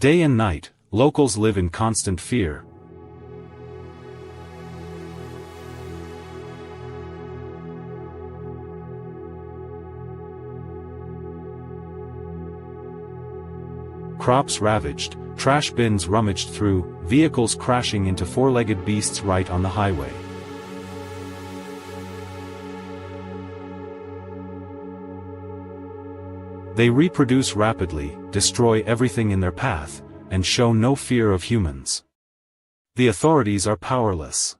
Day and night, locals live in constant fear. Crops ravaged, trash bins rummaged through, vehicles crashing into four-legged beasts right on the highway. They reproduce rapidly, destroy everything in their path, and show no fear of humans. The authorities are powerless.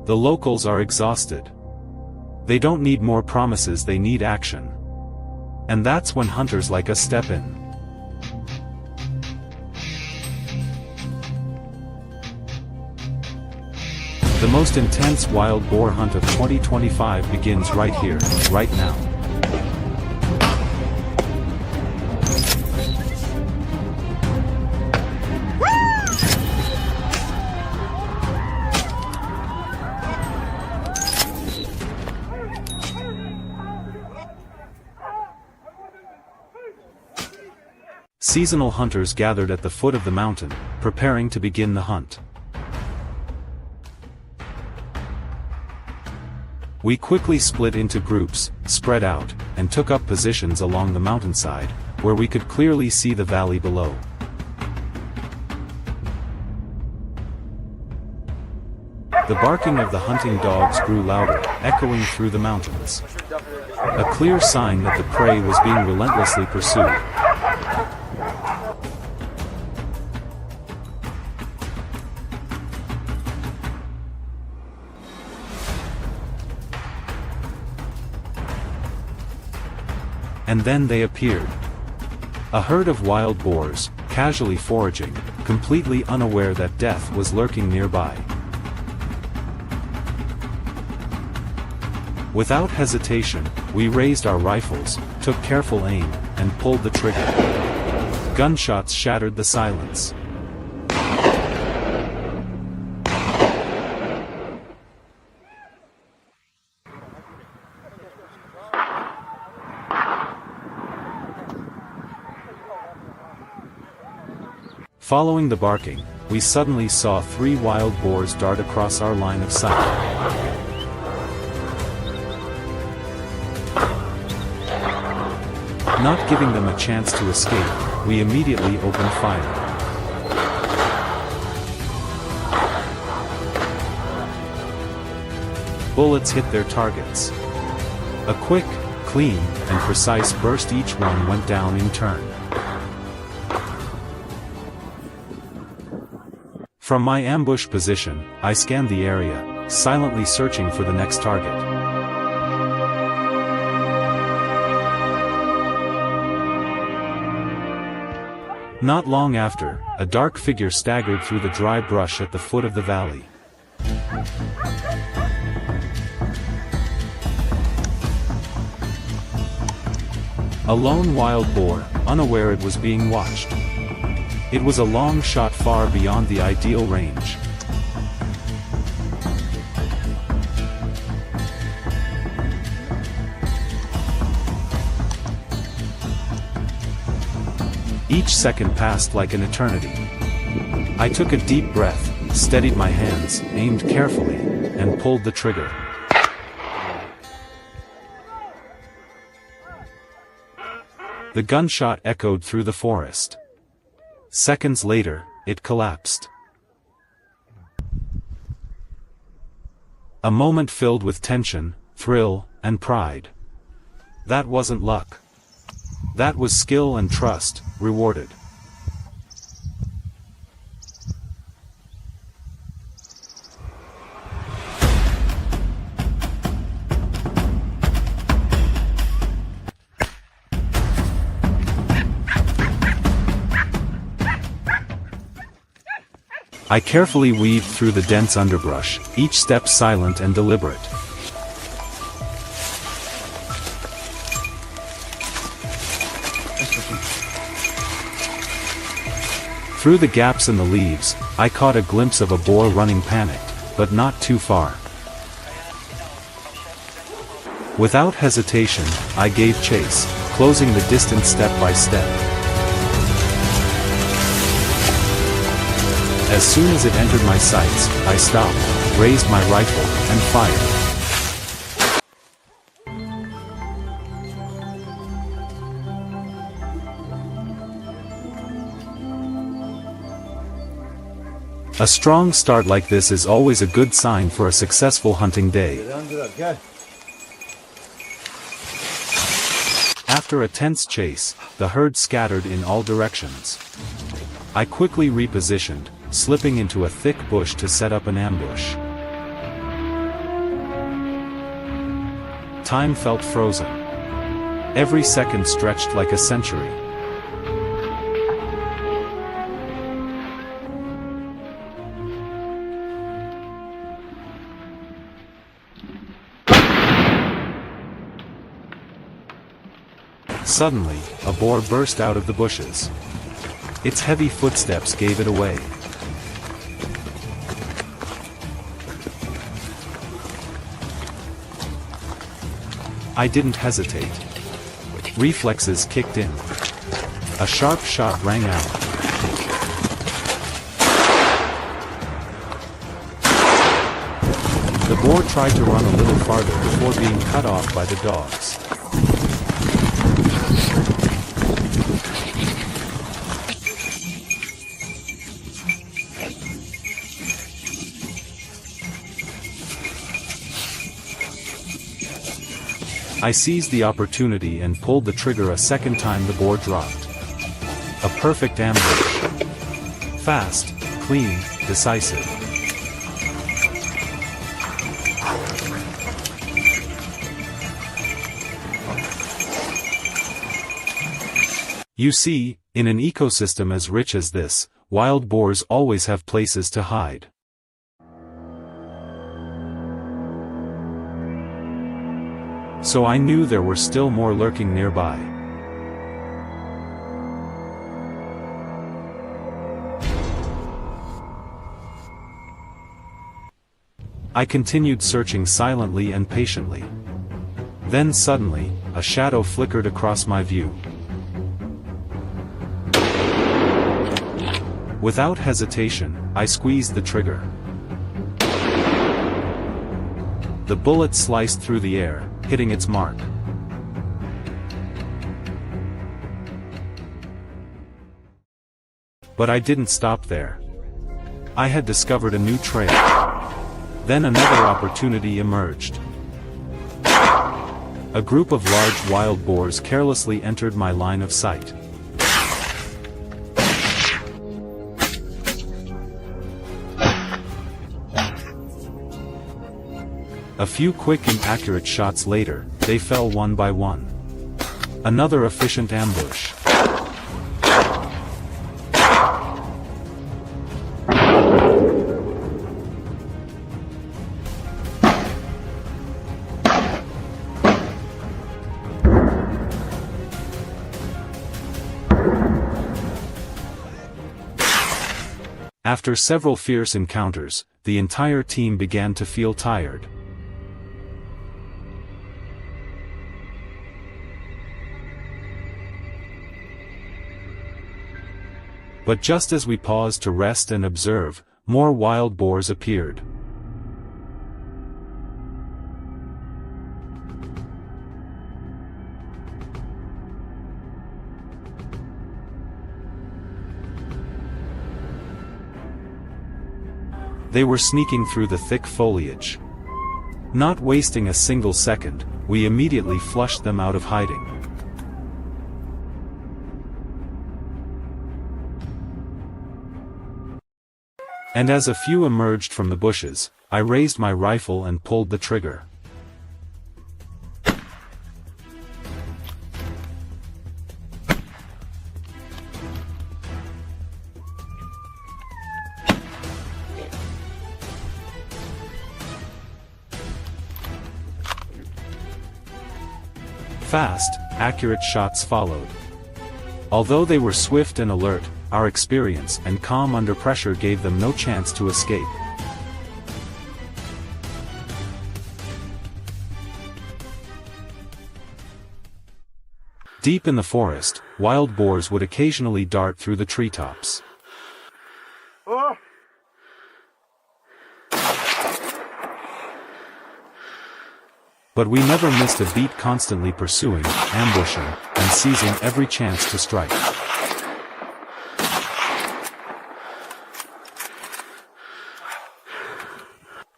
The locals are exhausted. They don't need more promises, they need action. And that's when hunters like us step in. The most intense wild boar hunt of 2025 begins right here, right now. Seasonal hunters gathered at the foot of the mountain, preparing to begin the hunt. We quickly split into groups, spread out, and took up positions along the mountainside, where we could clearly see the valley below. The barking of the hunting dogs grew louder, echoing through the mountains. A clear sign that the prey was being relentlessly pursued. And then they appeared. A herd of wild boars, casually foraging, completely unaware that death was lurking nearby. Without hesitation, we raised our rifles, took careful aim, and pulled the trigger. Gunshots shattered the silence. Following the barking, we suddenly saw 3 wild boars dart across our line of sight. Not giving them a chance to escape, we immediately opened fire. Bullets hit their targets. A quick, clean, and precise burst, each one went down in turn. From my ambush position, I scanned the area, silently searching for the next target. Not long after, a dark figure staggered through the dry brush at the foot of the valley. A lone wild boar, unaware it was being watched. It was a long shot far beyond the ideal range. Each second passed like an eternity. I took a deep breath, steadied my hands, aimed carefully, and pulled the trigger. The gunshot echoed through the forest. Seconds later, it collapsed. A moment filled with tension, thrill, and pride. That wasn't luck. That was skill and trust, rewarded. I carefully weaved through the dense underbrush, each step silent and deliberate. Through the gaps in the leaves, I caught a glimpse of a boar running panicked, but not too far. Without hesitation, I gave chase, closing the distance step by step. As soon as it entered my sights, I stopped, raised my rifle, and fired. A strong start like this is always a good sign for a successful hunting day. After a tense chase, the herd scattered in all directions. I quickly repositioned, slipping into a thick bush to set up an ambush. Time felt frozen. Every second stretched like a century. Suddenly, a boar burst out of the bushes. Its heavy footsteps gave it away. I didn't hesitate. Reflexes kicked in. A sharp shot rang out. The boar tried to run a little farther before being cut off by the dogs. I seized the opportunity and pulled the trigger a second time. The boar dropped. A perfect ambush. Fast, clean, decisive. You see, in an ecosystem as rich as this, wild boars always have places to hide. So I knew there were still more lurking nearby. I continued searching silently and patiently. Then suddenly, a shadow flickered across my view. Without hesitation, I squeezed the trigger. The bullet sliced through the air, hitting its mark. But I didn't stop there. I had discovered a new trail. Then another opportunity emerged. A group of large wild boars carelessly entered my line of sight. A few quick and accurate shots later, they fell one by one. Another efficient ambush. After several fierce encounters, the entire team began to feel tired. But just as we paused to rest and observe, more wild boars appeared. They were sneaking through the thick foliage. Not wasting a single second, we immediately flushed them out of hiding. And as a few emerged from the bushes, I raised my rifle and pulled the trigger. Fast, accurate shots followed. Although they were swift and alert, our experience and calm under pressure gave them no chance to escape. Deep in the forest, wild boars would occasionally dart through the treetops. But we never missed a beat, constantly pursuing, ambushing, and seizing every chance to strike.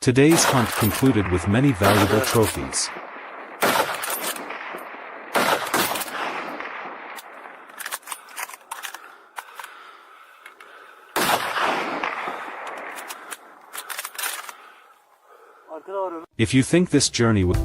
Today's hunt concluded with many valuable trophies. If you think this journey was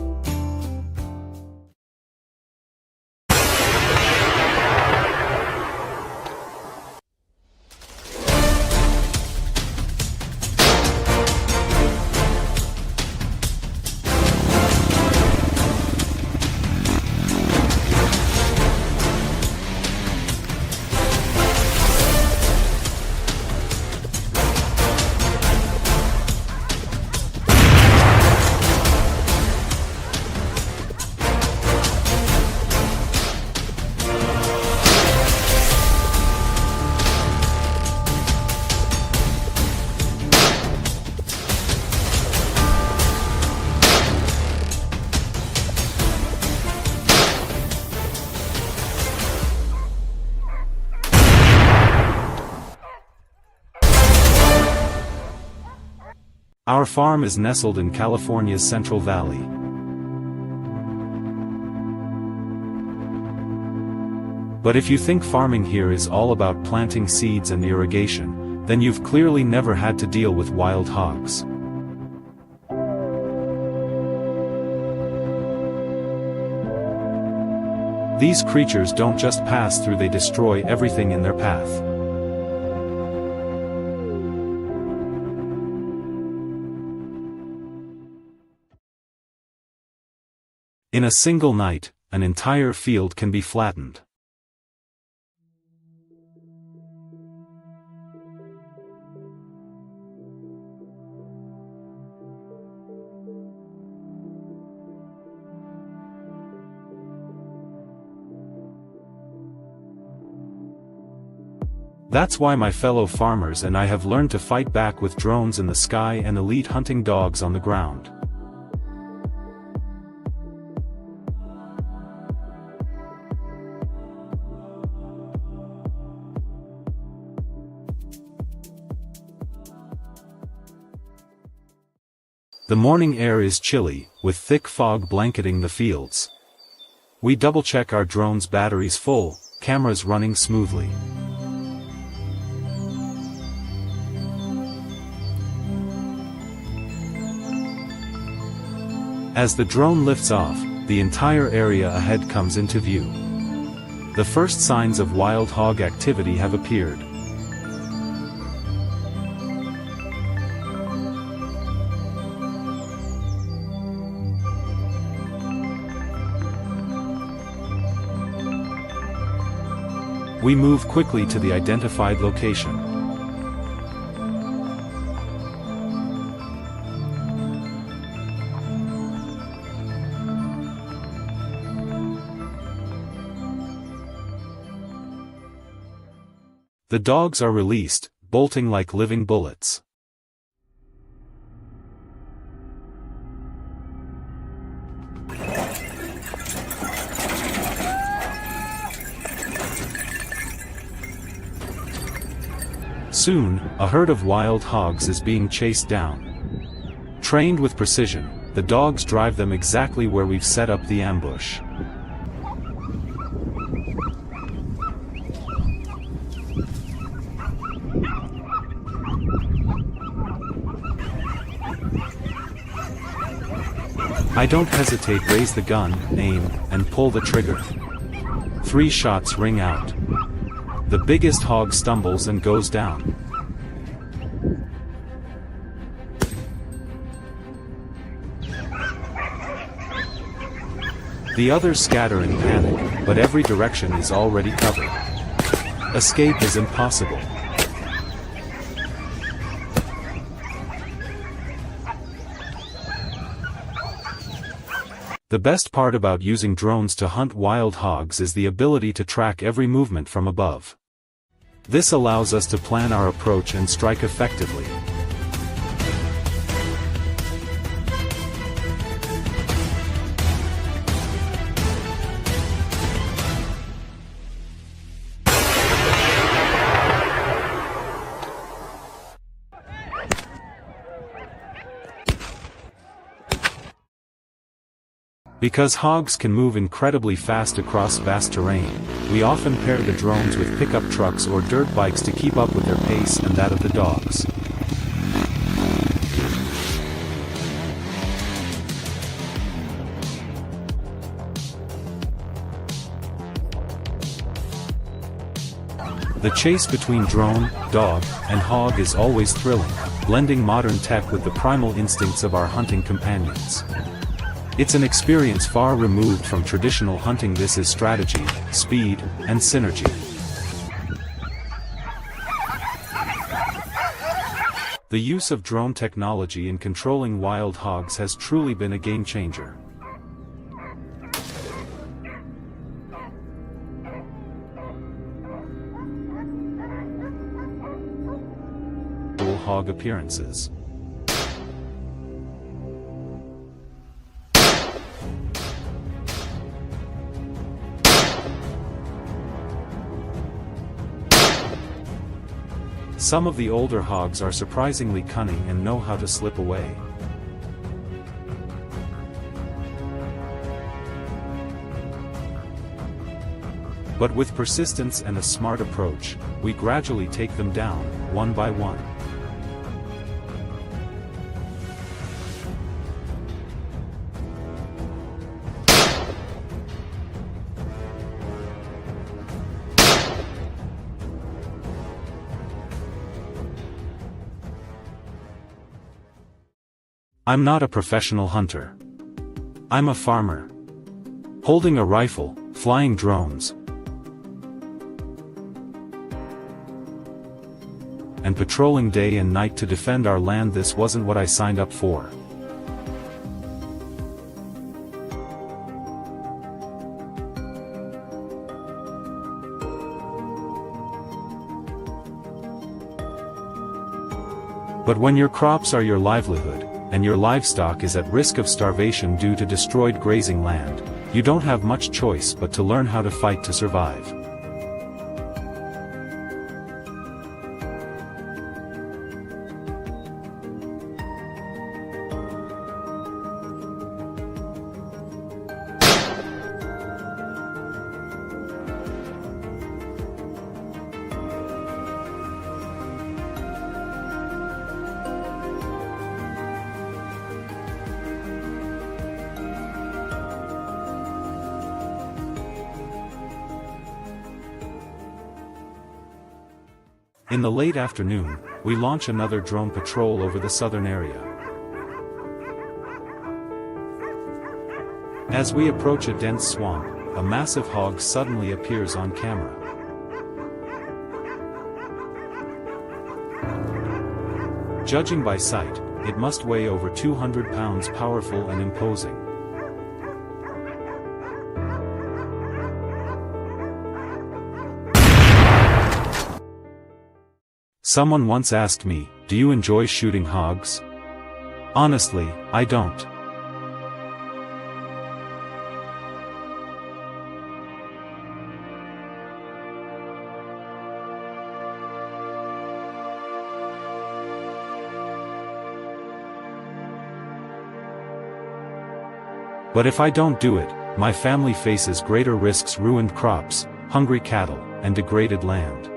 Our farm is nestled in California's Central Valley. But if you think farming here is all about planting seeds and irrigation, then you've clearly never had to deal with wild hogs. These creatures don't just pass through, they destroy everything in their path. In a single night, an entire field can be flattened. That's why my fellow farmers and I have learned to fight back with drones in the sky and elite hunting dogs on the ground. The morning air is chilly, with thick fog blanketing the fields. We double-check our drone's batteries full, cameras running smoothly. As the drone lifts off, the entire area ahead comes into view. The first signs of wild hog activity have appeared. We move quickly to the identified location. The dogs are released, bolting like living bullets. Soon, a herd of wild hogs is being chased down. Trained with precision, the dogs drive them exactly where we've set up the ambush. I don't hesitate, raise the gun, aim, and pull the trigger. 3 shots ring out. The biggest hog stumbles and goes down. The others scatter in panic, but every direction is already covered. Escape is impossible. The best part about using drones to hunt wild hogs is the ability to track every movement from above. This allows us to plan our approach and strike effectively. Because hogs can move incredibly fast across vast terrain, we often pair the drones with pickup trucks or dirt bikes to keep up with their pace and that of the dogs. The chase between drone, dog, and hog is always thrilling, blending modern tech with the primal instincts of our hunting companions. It's an experience far removed from traditional hunting. This is strategy, speed, and synergy. The use of drone technology in controlling wild hogs has truly been a game changer. Hog appearances. Some of the older hogs are surprisingly cunning and know how to slip away. But with persistence and a smart approach, we gradually take them down, one by one. I'm not a professional hunter. I'm a farmer. Holding a rifle, flying drones, and patrolling day and night to defend our land. This wasn't what I signed up for. But when your crops are your livelihood, and your livestock is at risk of starvation due to destroyed grazing land, you don't have much choice but to learn how to fight to survive. In the late afternoon, we launch another drone patrol over the southern area. As we approach a dense swamp, a massive hog suddenly appears on camera. Judging by sight, it must weigh over 200 pounds, powerful and imposing. Someone once asked me, "Do you enjoy shooting hogs?" Honestly, I don't. But if I don't do it, my family faces greater risks: ruined crops, hungry cattle, and degraded land.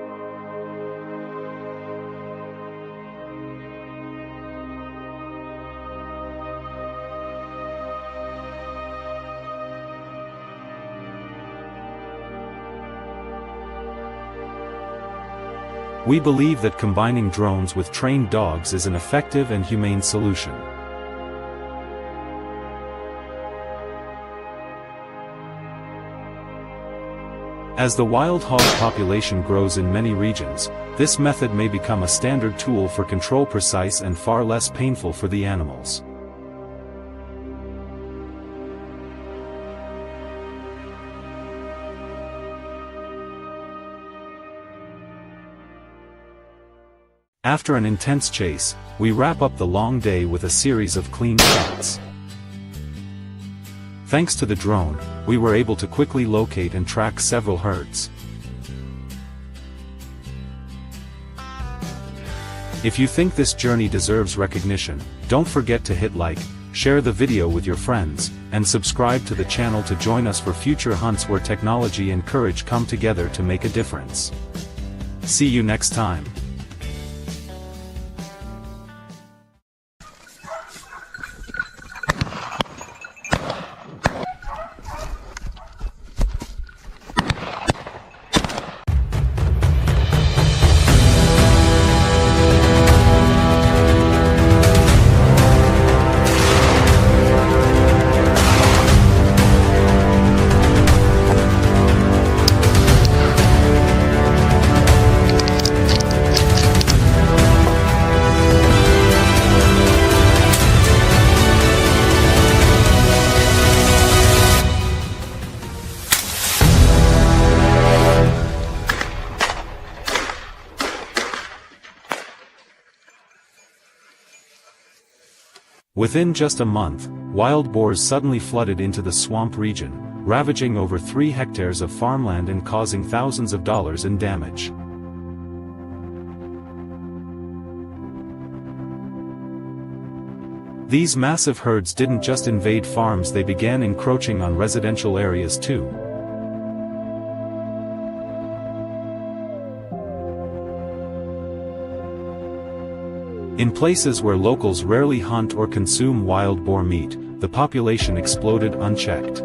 We believe that combining drones with trained dogs is an effective and humane solution. As the wild hog population grows in many regions, this method may become a standard tool for control, precise and far less painful for the animals. After an intense chase, we wrap up the long day with a series of clean shots. Thanks to the drone, we were able to quickly locate and track several herds. If you think this journey deserves recognition, don't forget to hit like, share the video with your friends, and subscribe to the channel to join us for future hunts where technology and courage come together to make a difference. See you next time. Within just a month, wild boars suddenly flooded into the swamp region, ravaging over 3 hectares of farmland and causing thousands of dollars in damage. These massive herds didn't just invade farms, they began encroaching on residential areas too. In places where locals rarely hunt or consume wild boar meat, the population exploded unchecked.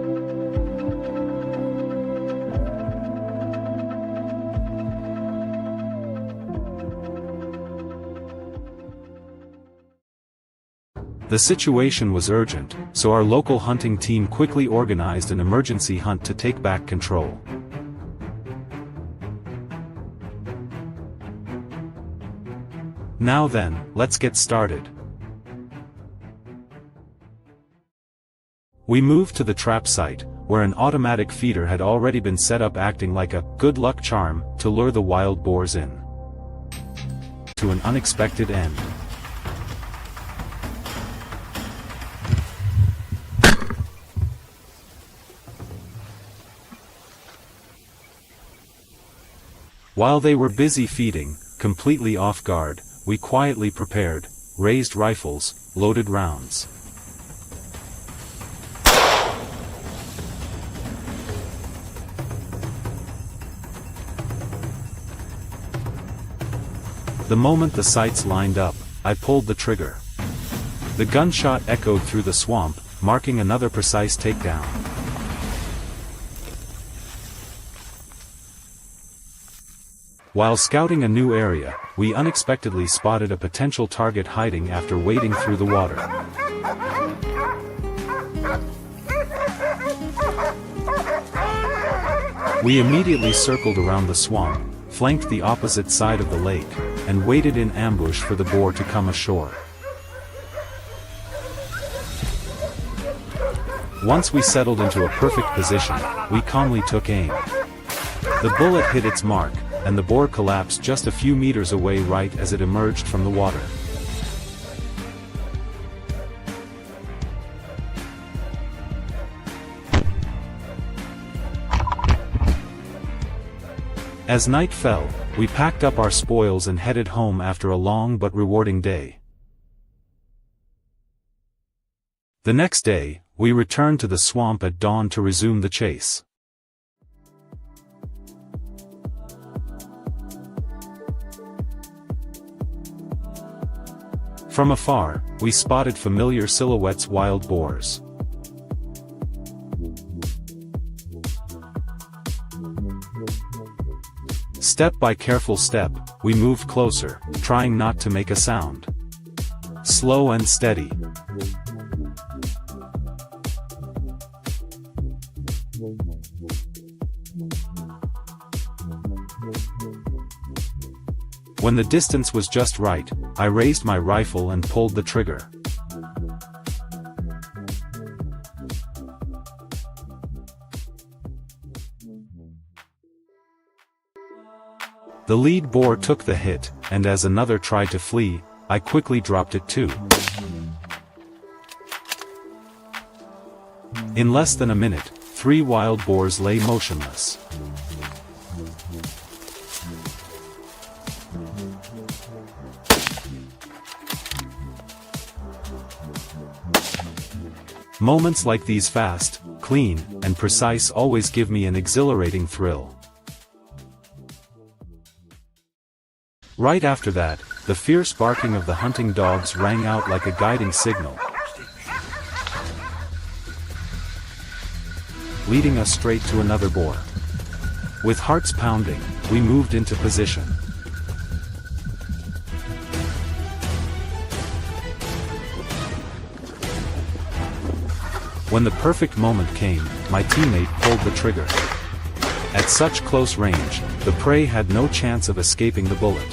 The situation was urgent, so our local hunting team quickly organized an emergency hunt to take back control. Now then, let's get started. We moved to the trap site, where an automatic feeder had already been set up acting like a good luck charm to lure the wild boars in to an unexpected end. While they were busy feeding, completely off guard, we quietly prepared, raised rifles, loaded rounds. The moment the sights lined up, I pulled the trigger. The gunshot echoed through the swamp, marking another precise takedown. While scouting a new area, we unexpectedly spotted a potential target hiding after wading through the water. We immediately circled around the swamp, flanked the opposite side of the lake, and waited in ambush for the boar to come ashore. Once we settled into a perfect position, we calmly took aim. The bullet hit its mark, and the boar collapsed just a few meters away right as it emerged from the water. As night fell, we packed up our spoils and headed home after a long but rewarding day. The next day, we returned to the swamp at dawn to resume the chase. From afar, we spotted familiar silhouettes: wild boars. Step by careful step, we moved closer, trying not to make a sound. Slow and steady. When the distance was just right, I raised my rifle and pulled the trigger. The lead boar took the hit, and as another tried to flee, I quickly dropped it too. In less than a minute, 3 wild boars lay motionless. Moments like these, fast, clean, and precise, always give me an exhilarating thrill. Right after that, the fierce barking of the hunting dogs rang out like a guiding signal, leading us straight to another boar. With hearts pounding, we moved into position. When the perfect moment came, my teammate pulled the trigger. At such close range, the prey had no chance of escaping the bullet.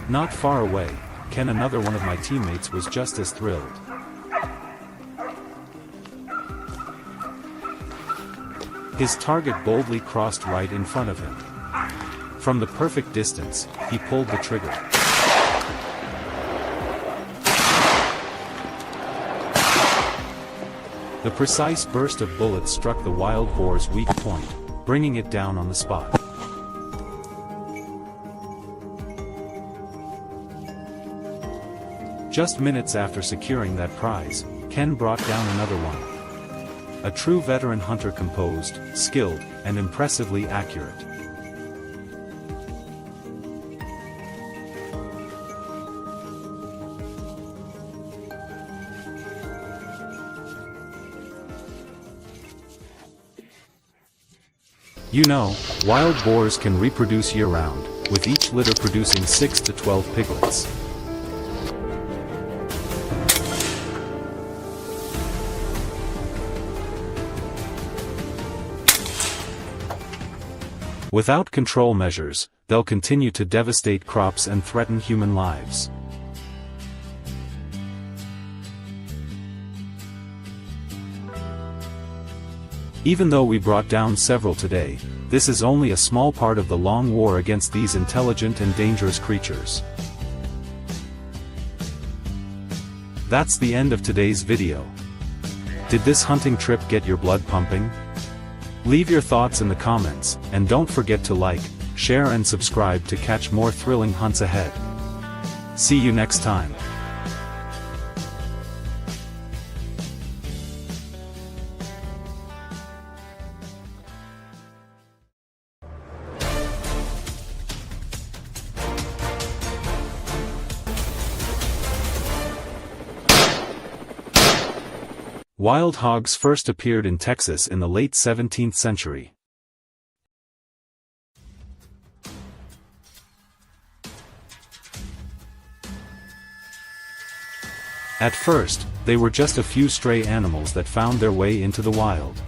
Not far away, Ken, another one of my teammates, was just as thrilled. His target boldly crossed right in front of him. From the perfect distance, he pulled the trigger. The precise burst of bullets struck the wild boar's weak point, bringing it down on the spot. Just minutes after securing that prize, Ken brought down another one. A true veteran hunter, composed, skilled, and impressively accurate. You know, wild boars can reproduce year-round, with each litter producing 6 to 12 piglets. Without control measures, they'll continue to devastate crops and threaten human lives. Even though we brought down several today, this is only a small part of the long war against these intelligent and dangerous creatures. That's the end of today's video. Did this hunting trip get your blood pumping? Leave your thoughts in the comments, and don't forget to like, share and subscribe to catch more thrilling hunts ahead. See you next time. Wild hogs first appeared in Texas in the late 17th century. At first, they were just a few stray animals that found their way into the wild.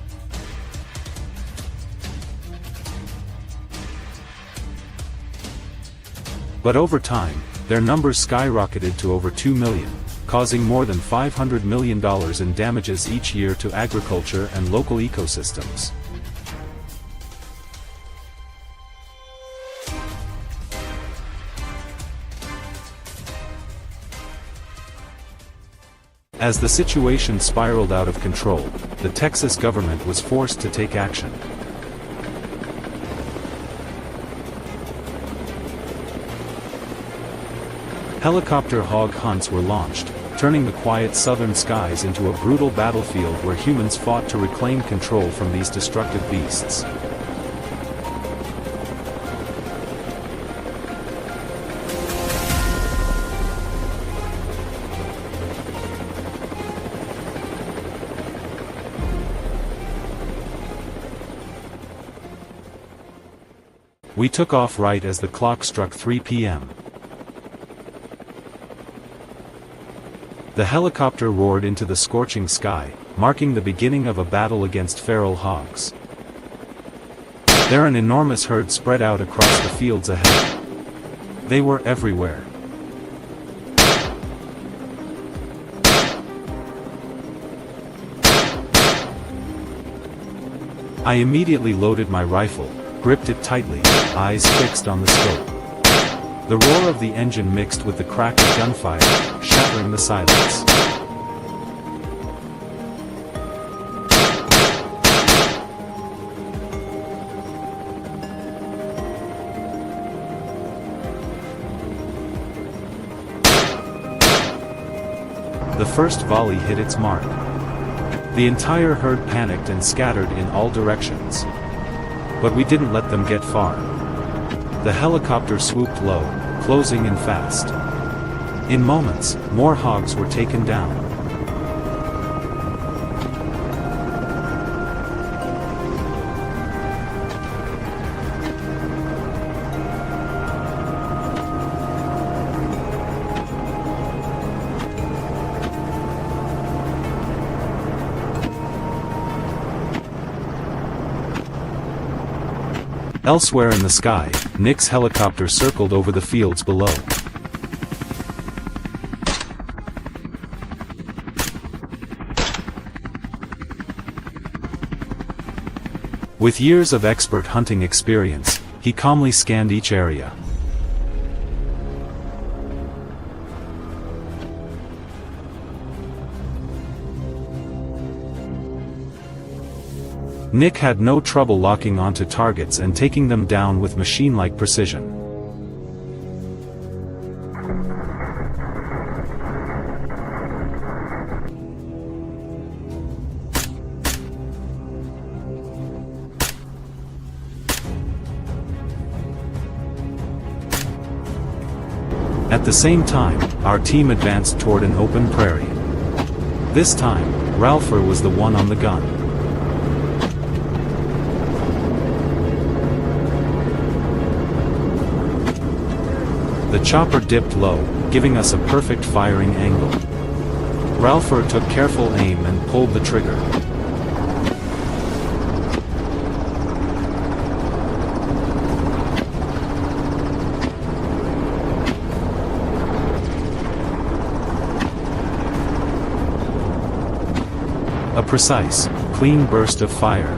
But over time, their numbers skyrocketed to over 2 million. Causing more than $500 million in damages each year to agriculture and local ecosystems. As the situation spiraled out of control, the Texas government was forced to take action. Helicopter hog hunts were launched, turning the quiet southern skies into a brutal battlefield where humans fought to reclaim control from these destructive beasts. We took off right as the clock struck 3 p.m. The helicopter roared into the scorching sky, marking the beginning of a battle against feral hogs. There an enormous herd spread out across the fields ahead. They were everywhere. I immediately loaded my rifle, gripped it tightly, eyes fixed on the scope. The roar of the engine mixed with the crack of gunfire, shattering the silence. The first volley hit its mark. The entire herd panicked and scattered in all directions. But we didn't let them get far. The helicopter swooped low, closing in fast. In moments, more hogs were taken down. Elsewhere in the sky, Nick's helicopter circled over the fields below. With years of expert hunting experience, he calmly scanned each area. Nick had no trouble locking onto targets and taking them down with machine-like precision. At the same time, our team advanced toward an open prairie. This time, Ralpher was the one on the gun. The chopper dipped low, giving us a perfect firing angle. Ralpher took careful aim and pulled the trigger. A precise, clean burst of fire.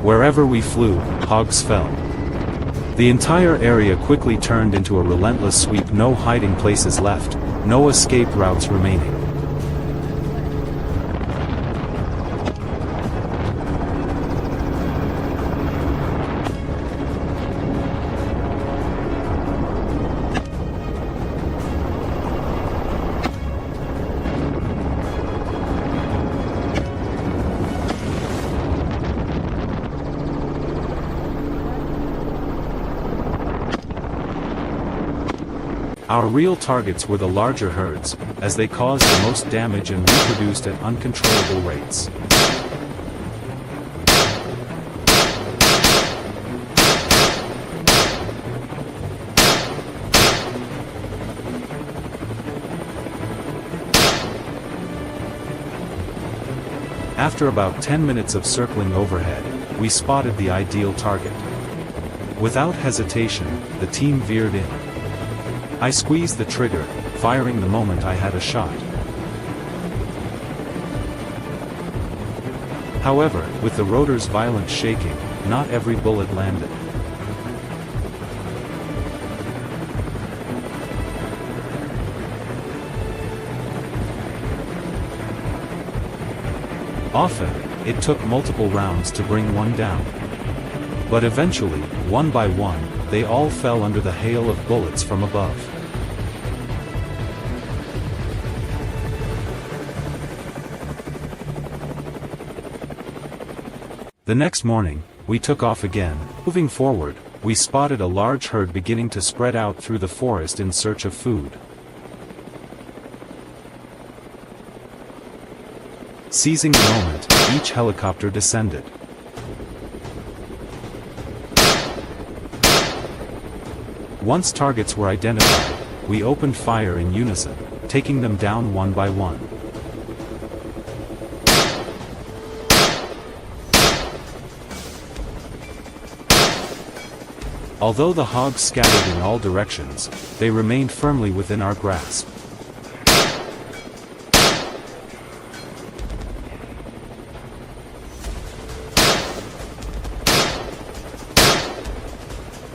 Wherever we flew, hogs fell. The entire area quickly turned into a relentless sweep, no hiding places left, no escape routes remaining. Our real targets were the larger herds, as they caused the most damage and reproduced at uncontrollable rates. After about 10 minutes of circling overhead, we spotted the ideal target. Without hesitation, the team veered in. I squeezed the trigger, firing the moment I had a shot. However, with the rotor's violent shaking, not every bullet landed. Often, it took multiple rounds to bring one down. But eventually, one by one, they all fell under the hail of bullets from above. The next morning, we took off again. Moving forward, we spotted a large herd beginning to spread out through the forest in search of food. Seizing the moment, each helicopter descended. Once targets were identified, we opened fire in unison. taking them down one by one. Although the hogs scattered in all directions, they remained firmly within our grasp.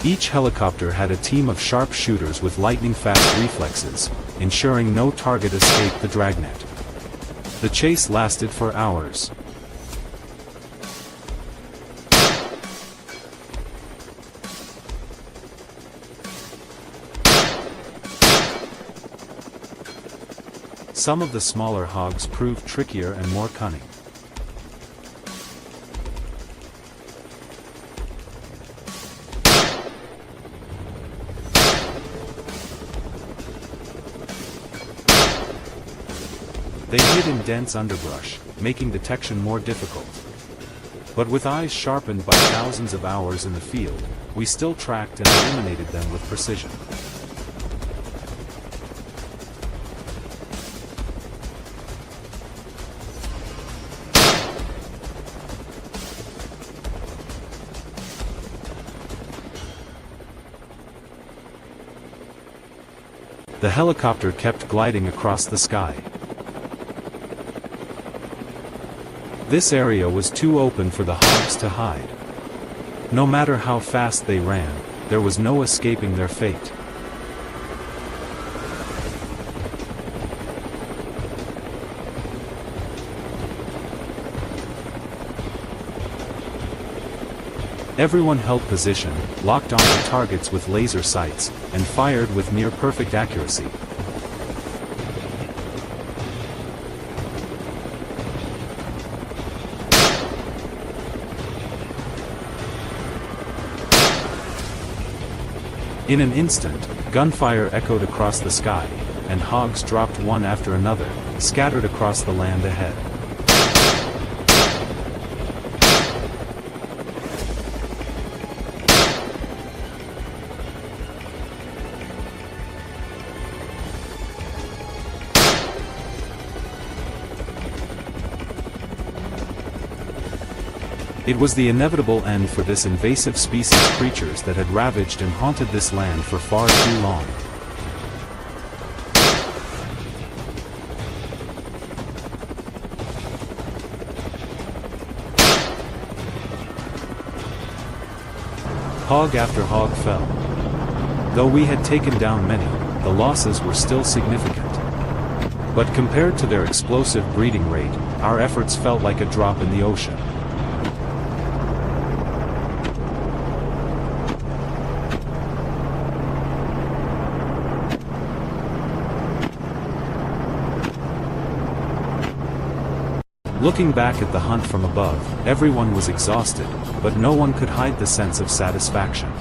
Each helicopter had a team of sharpshooters with lightning-fast reflexes, ensuring no target escaped the dragnet. The chase lasted for hours. Some of the smaller hogs proved trickier and more cunning. They hid in dense underbrush, making detection more difficult. But with eyes sharpened by thousands of hours in the field, we still tracked and eliminated them with precision. The helicopter kept gliding across the sky. This area was too open for the hogs to hide. No matter how fast they ran, there was no escaping their fate. Everyone held position, locked onto targets with laser sights, and fired with near-perfect accuracy. In an instant, gunfire echoed across the sky, and hogs dropped one after another, scattered across the land ahead. It was the inevitable end for this invasive species of creatures that had ravaged and haunted this land for far too long. Hog after hog fell. Though we had taken down many, the losses were still significant. But compared to their explosive breeding rate, our efforts felt like a drop in the ocean. Looking back at the hunt from above, everyone was exhausted, but no one could hide the sense of satisfaction.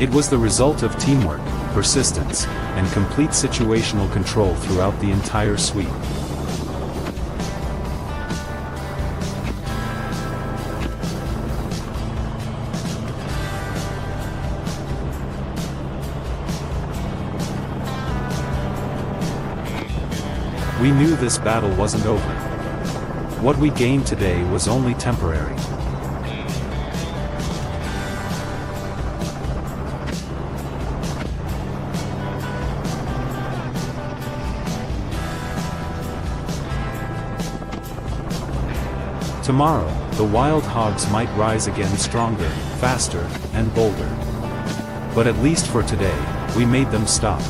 It was the result of teamwork, persistence, and complete situational control throughout the entire sweep. We knew this battle wasn't over. What we gained today was only temporary. Tomorrow, the wild hogs might rise again stronger, faster, and bolder. But at least for today, we made them stop.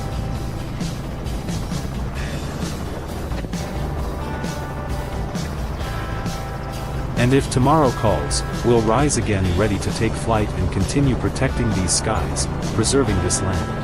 And if tomorrow calls, we'll rise again ready to take flight and continue protecting these skies, preserving this land.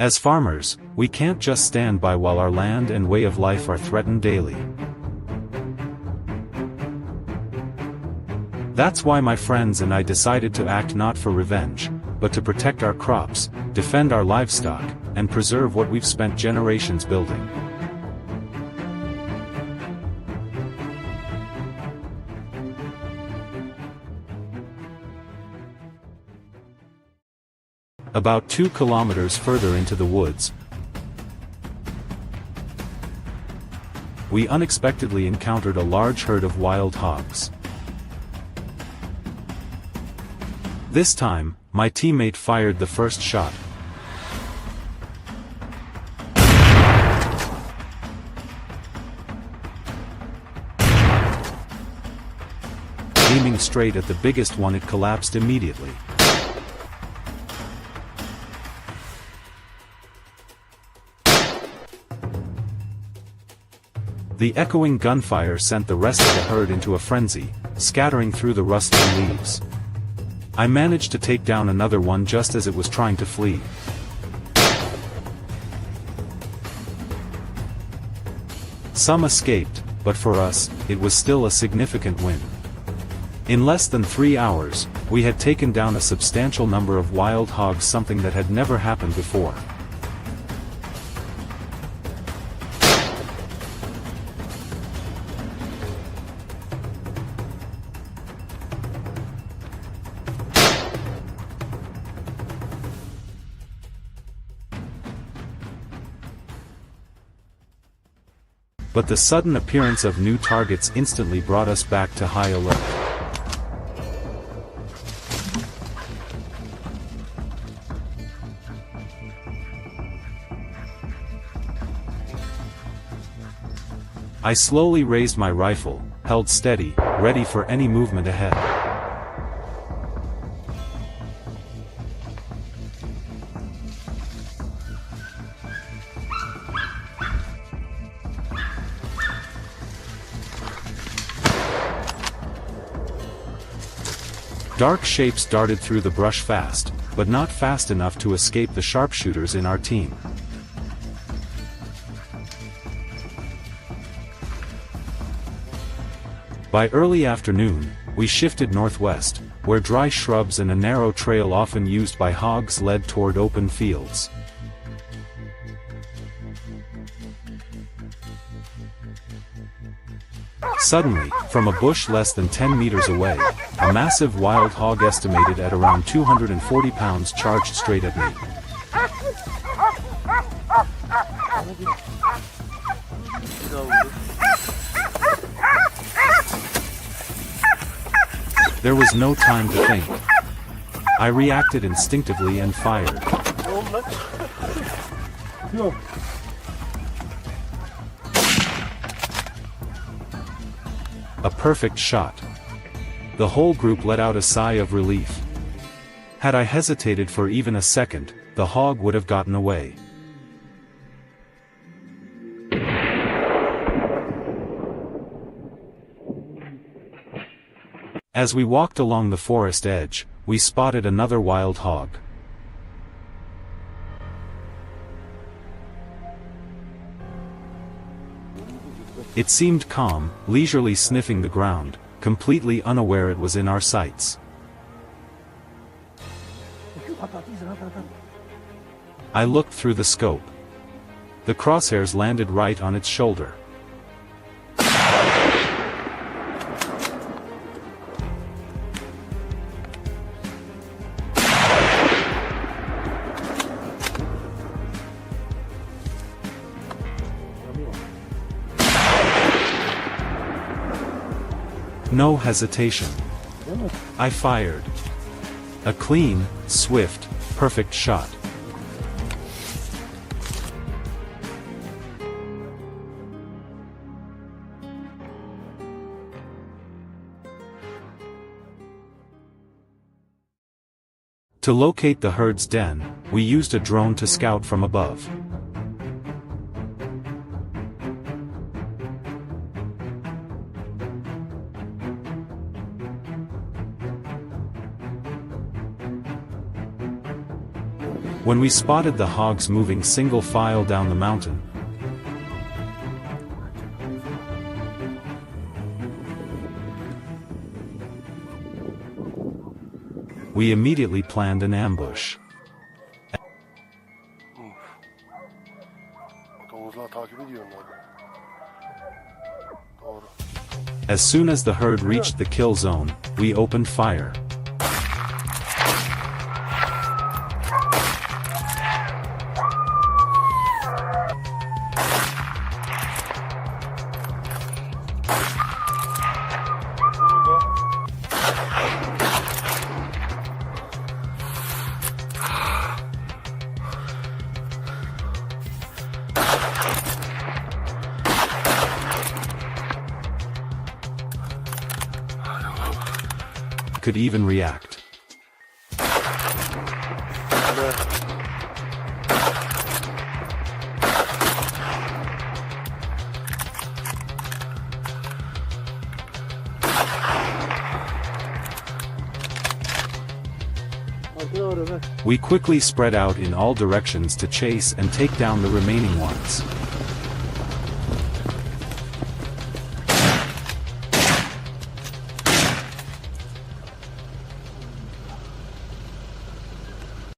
As farmers, we can't just stand by while our land and way of life are threatened daily. That's why my friends and I decided to act not for revenge, but to protect our crops, defend our livestock, and preserve what we've spent generations building. About 2 kilometers further into the woods, we unexpectedly encountered a large herd of wild hogs. This time, my teammate fired the first shot. Aiming straight at the biggest one, it collapsed immediately. The echoing gunfire sent the rest of the herd into a frenzy, scattering through the rustling leaves. I managed to take down another one just as it was trying to flee. Some escaped, but for us, it was still a significant win. In less than 3 hours, we had taken down a substantial number of wild hogs, something that had never happened before. But the sudden appearance of new targets instantly brought us back to high alert. I slowly raised my rifle, held steady, ready for any movement ahead. Dark shapes darted through the brush fast, but not fast enough to escape the sharpshooters in our team. By early afternoon, we shifted northwest, where dry shrubs and a narrow trail often used by hogs led toward open fields. Suddenly, from a bush less than 10 meters away, a massive wild hog estimated at around 240 pounds charged straight at me. There was no time to think. I reacted instinctively and fired. A perfect shot. The whole group let out a sigh of relief. Had I hesitated for even a second, the hog would have gotten away. As we walked along the forest edge, we spotted another wild hog. It seemed calm, leisurely sniffing the ground, completely unaware it was in our sights. I looked through the scope. The crosshairs landed right on its shoulder. No hesitation. I fired. A clean, swift, perfect shot. To locate the herd's den, we used a drone to scout from above. When we spotted the hogs moving single file down the mountain, we immediately planned an ambush. As soon as the herd reached the kill zone, we opened fire. Could even react. We quickly spread out in all directions to chase and take down the remaining ones.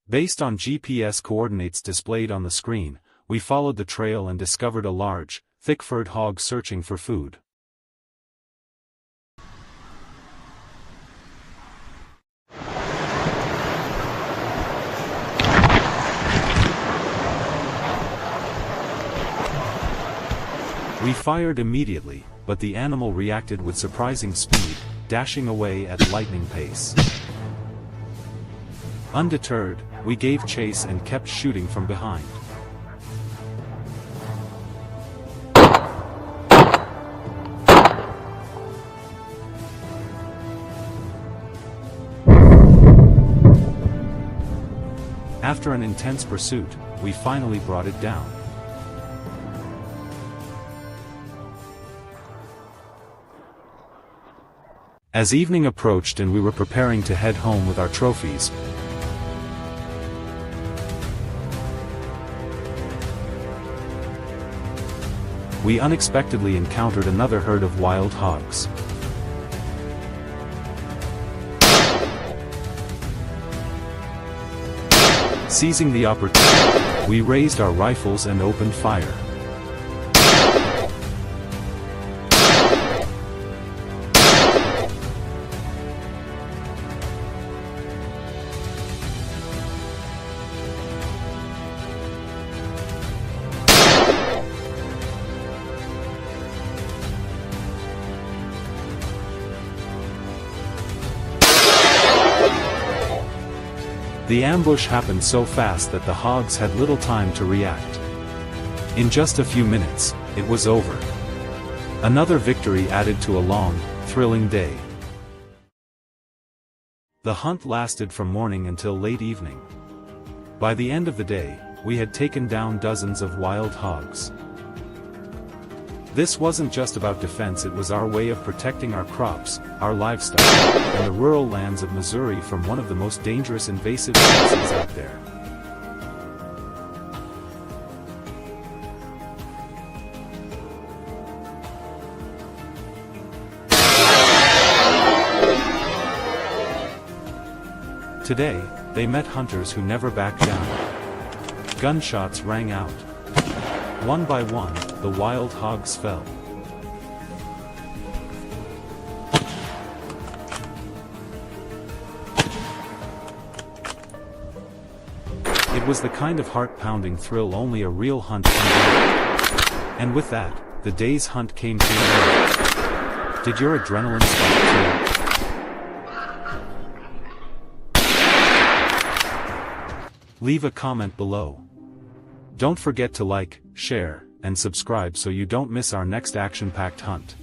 Based on GPS coordinates displayed on the screen, we followed the trail and discovered a large, thick-furred hog searching for food. We fired immediately, but the animal reacted with surprising speed, dashing away at lightning pace. Undeterred, we gave chase and kept shooting from behind. After an intense pursuit, we finally brought it down. As evening approached and we were preparing to head home with our trophies, we unexpectedly encountered another herd of wild hogs. Seizing the opportunity, we raised our rifles and opened fire. The ambush happened so fast that the hogs had little time to react. In just a few minutes, it was over. Another victory added to a long, thrilling day. The hunt lasted from morning until late evening. By the end of the day, we had taken down dozens of wild hogs. This wasn't just about defense, it was our way of protecting our crops, our livestock, and the rural lands of Missouri from one of the most dangerous invasive species out there. Today, they met hunters who never backed down. Gunshots rang out. One by one, the wild hogs fell. It was the kind of heart-pounding thrill only a real hunt can give. And with that, the day's hunt came to an end. Did your adrenaline spike too? Leave a comment below. Don't forget to like, share, and subscribe so you don't miss our next action-packed hunt.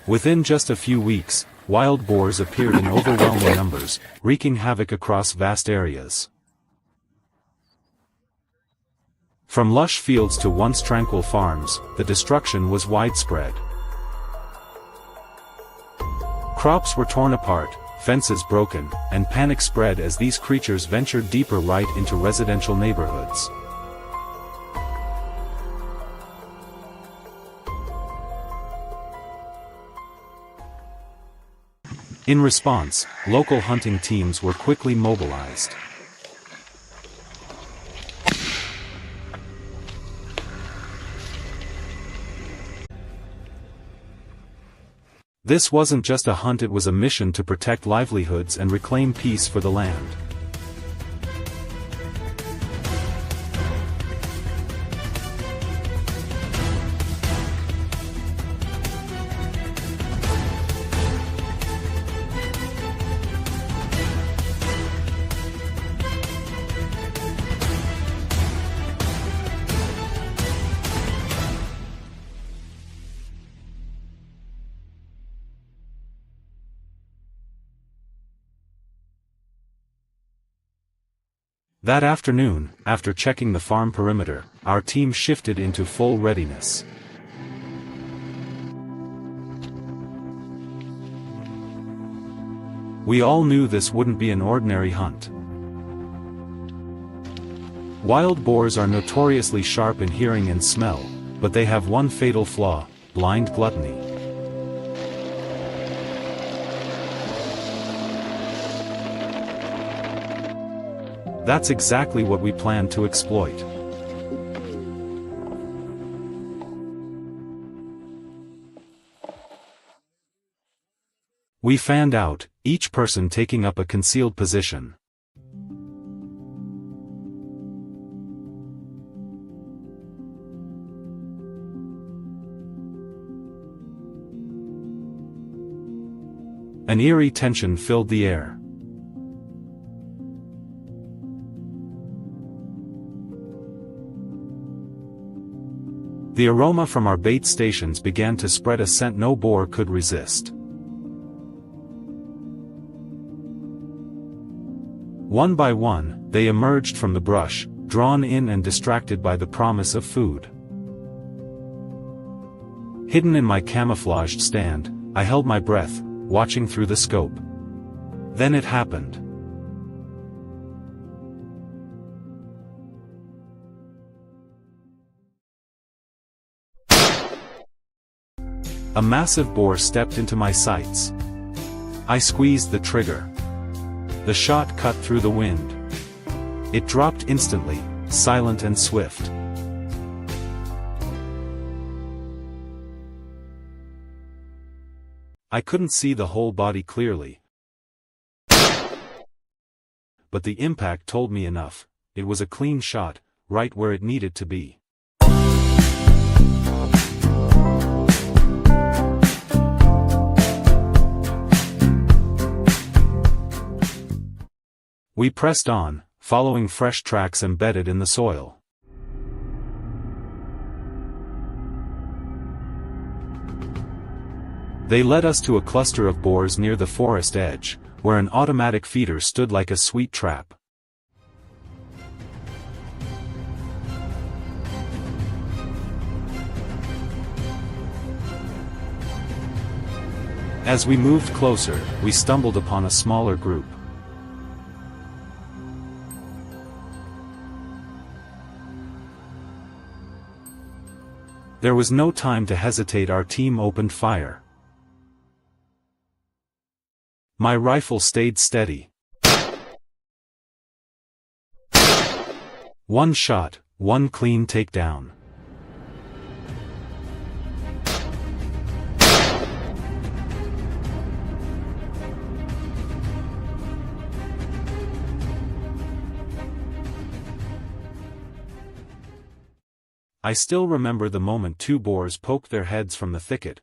Within just a few weeks, wild boars appeared in overwhelming numbers, wreaking havoc across vast areas. From lush fields to once tranquil farms, the destruction was widespread. Crops were torn apart, fences broken, and panic spread as these creatures ventured deeper right into residential neighborhoods. In response, local hunting teams were quickly mobilized. This wasn't just a hunt, it was a mission to protect livelihoods and reclaim peace for the land. That afternoon, after checking the farm perimeter, our team shifted into full readiness. We all knew this wouldn't be an ordinary hunt. Wild boars are notoriously sharp in hearing and smell, but they have one fatal flaw: blind gluttony. That's exactly what we planned to exploit. We fanned out, each person taking up a concealed position. An eerie tension filled the air. The aroma from our bait stations began to spread, a scent no boar could resist. One by one, they emerged from the brush, drawn in and distracted by the promise of food. Hidden in my camouflaged stand, I held my breath, watching through the scope. Then it happened. A massive boar stepped into my sights. I squeezed the trigger. The shot cut through the wind. It dropped instantly, silent and swift. I couldn't see the whole body clearly, but the impact told me enough. It was a clean shot, right where it needed to be. We pressed on, following fresh tracks embedded in the soil. They led us to a cluster of boars near the forest edge, where an automatic feeder stood like a sweet trap. As we moved closer, we stumbled upon a smaller group. There was no time to hesitate. Our team opened fire. My rifle stayed steady. One shot, one clean takedown. I still remember the moment two boars poked their heads from the thicket.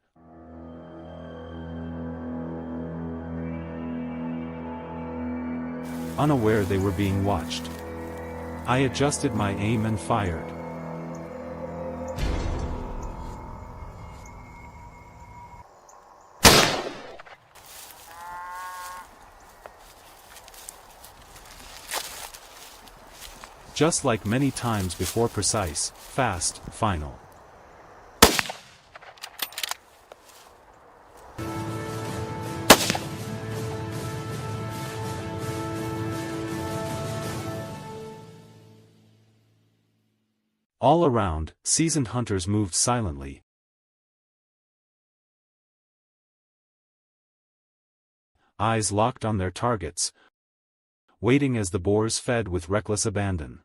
Unaware they were being watched. I adjusted my aim and fired. Just like many times before, precise, fast, final. All around, seasoned hunters moved silently, eyes locked on their targets, waiting as the boars fed with reckless abandon.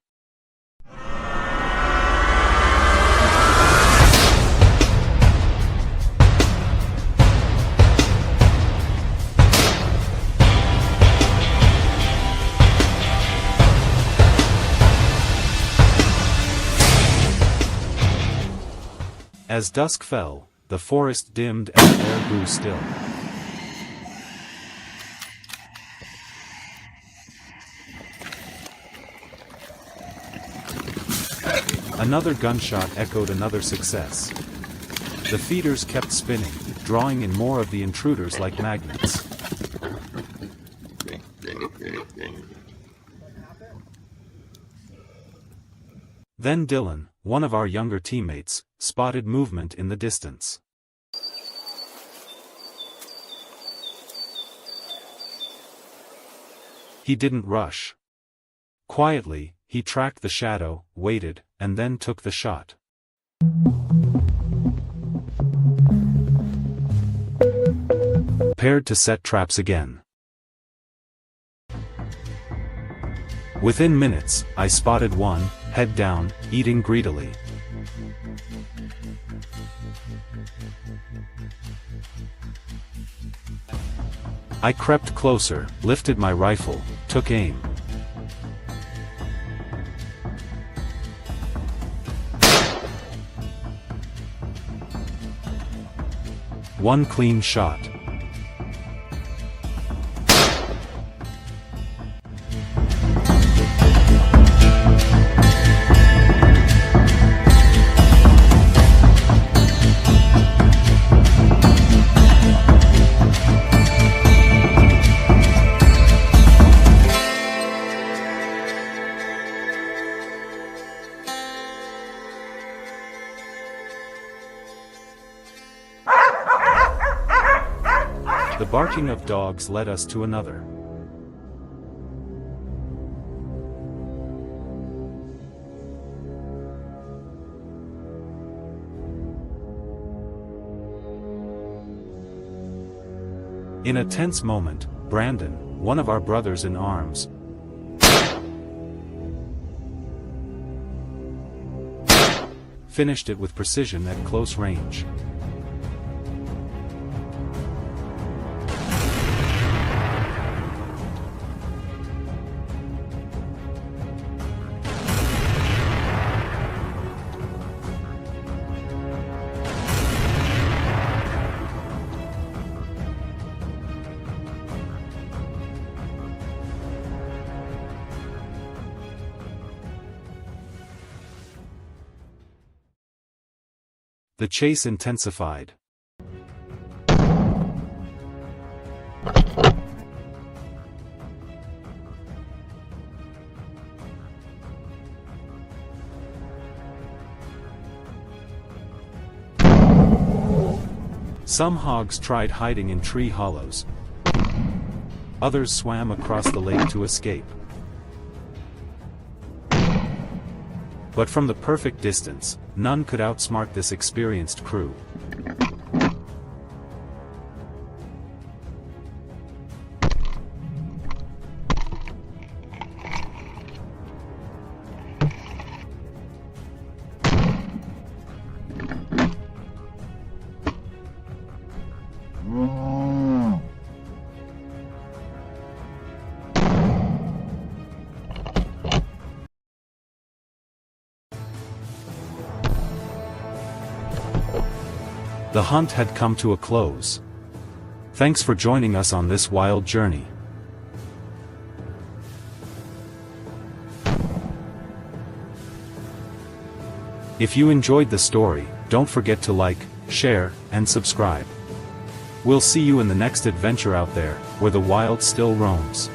As dusk fell, the forest dimmed and the air grew still. Another gunshot echoed another success. The feeders kept spinning, drawing in more of the intruders like magnets. Then Dylan, one of our younger teammates, spotted movement in the distance. He didn't rush. Quietly, he tracked the shadow, waited, and then took the shot. Prepared to set traps again. Within minutes, I spotted one, head down, eating greedily. I crept closer, lifted my rifle, took aim. One clean shot. The barking of dogs led us to another. In a tense moment, Brandon, one of our brothers in arms, finished it with precision at close range. The chase intensified. Some hogs tried hiding in tree hollows. Others swam across the lake to escape. But from the perfect distance, none could outsmart this experienced crew. The hunt had come to a close. Thanks for joining us on this wild journey. If you enjoyed the story, don't forget to like, share, and subscribe. We'll see you in the next adventure out there, where the wild still roams.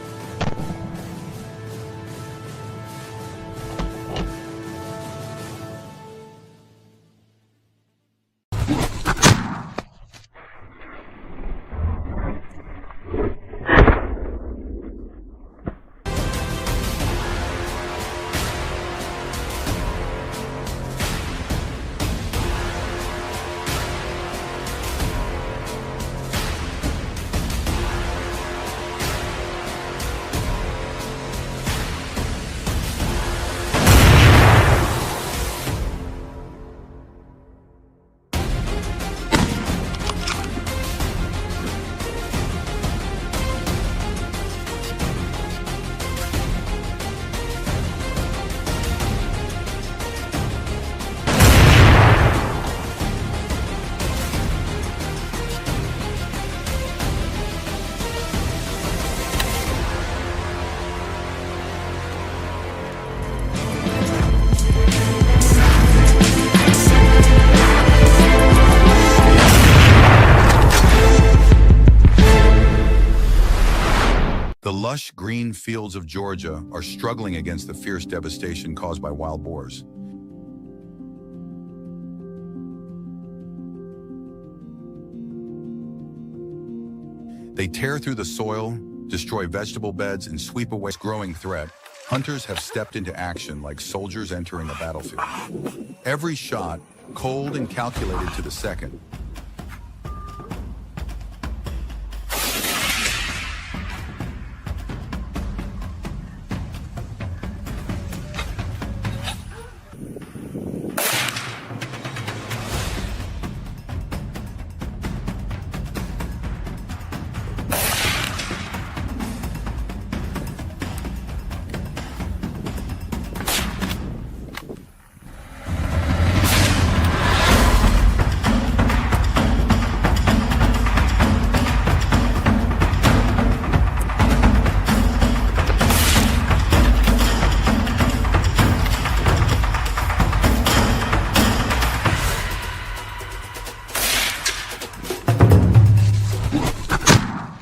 lush green fields of Georgia are struggling against the fierce devastation caused by wild boars. They tear through the soil, destroy vegetable beds, and sweep away this growing threat. Hunters have stepped into action like soldiers entering a battlefield. Every shot, cold and calculated to the second.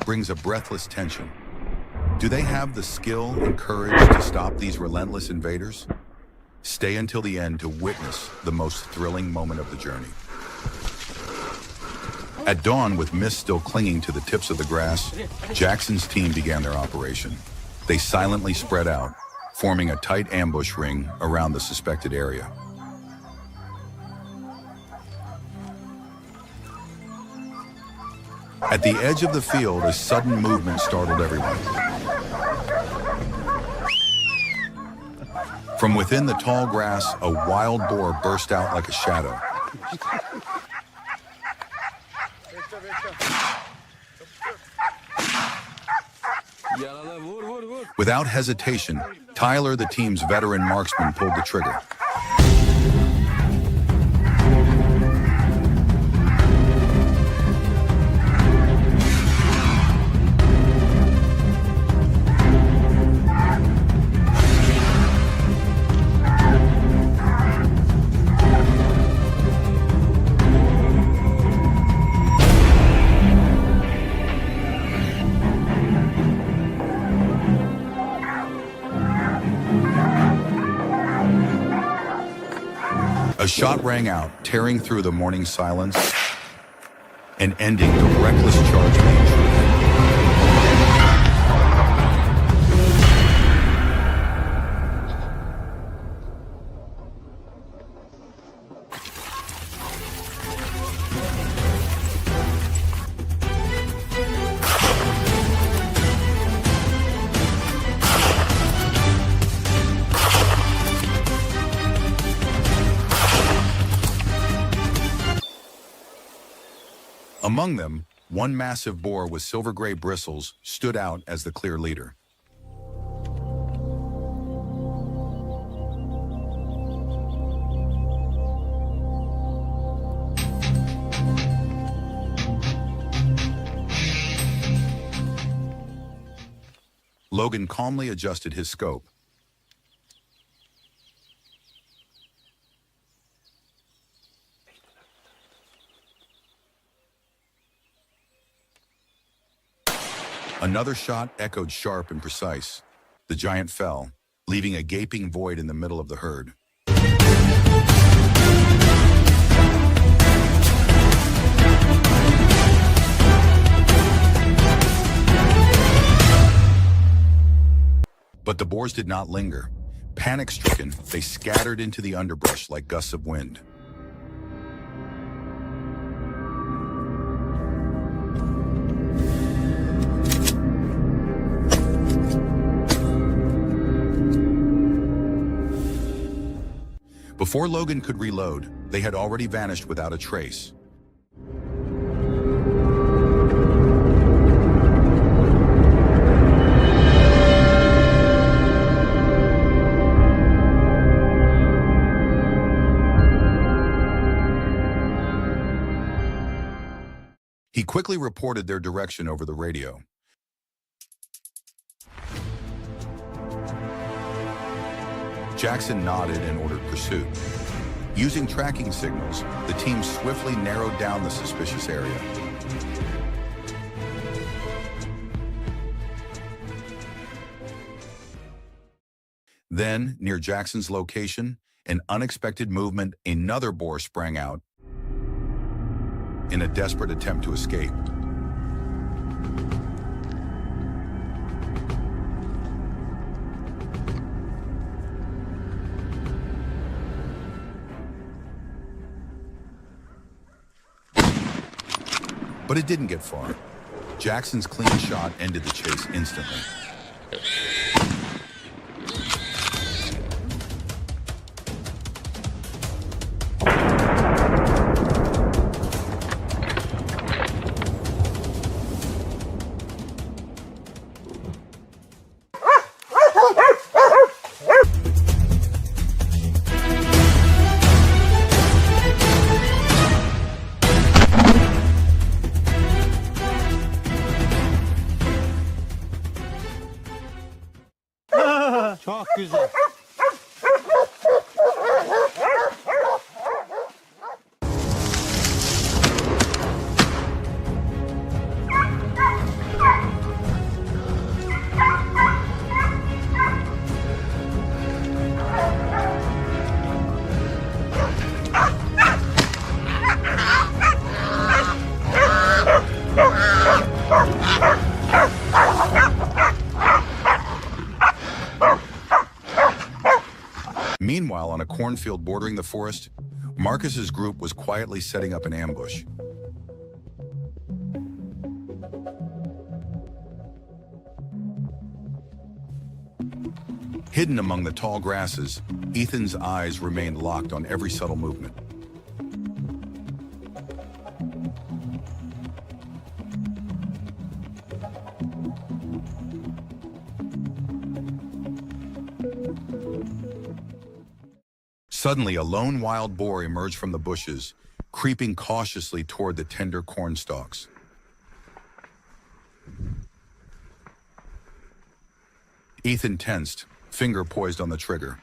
Brings a breathless tension. Do they have the skill and courage to stop these relentless invaders? Stay until the end to witness the most thrilling moment of the journey. At dawn, with mist still clinging to the tips of the grass, Jackson's team began their operation. They silently spread out, forming a tight ambush ring around the suspected area. At the edge of the field, a sudden movement startled everyone. From within the tall grass, a wild boar burst out like a shadow. Without hesitation, Tyler, the team's veteran marksman, pulled the trigger. A shot rang out, tearing through the morning silence and ending the reckless charge of the intruder. Among them, one massive boar with silver-gray bristles stood out as the clear leader. Logan calmly adjusted his scope. Another shot echoed sharp and precise. The giant fell, leaving a gaping void in the middle of the herd. But the boars did not linger. Panic-stricken, they scattered into the underbrush like gusts of wind. Before Logan could reload, they had already vanished without a trace. He quickly reported their direction over the radio. Jackson nodded and ordered pursuit. Using tracking signals, the team swiftly narrowed down the suspicious area. Then, near Jackson's location, an unexpected movement, another boar sprang out in a desperate attempt to escape. But it didn't get far. Jackson's clean shot ended the chase instantly. Çok güzel. Meanwhile, on a cornfield bordering the forest, Marcus's group was quietly setting up an ambush. Hidden among the tall grasses, Ethan's eyes remained locked on every subtle movement. Suddenly, a lone wild boar emerged from the bushes, creeping cautiously toward the tender corn stalks. Ethan tensed, finger poised on the trigger.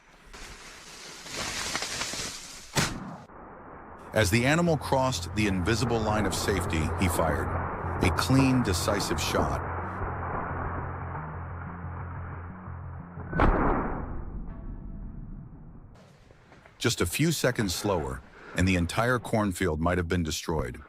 As the animal crossed the invisible line of safety, he fired. A clean, decisive shot. Just a few seconds slower, and the entire cornfield might have been destroyed.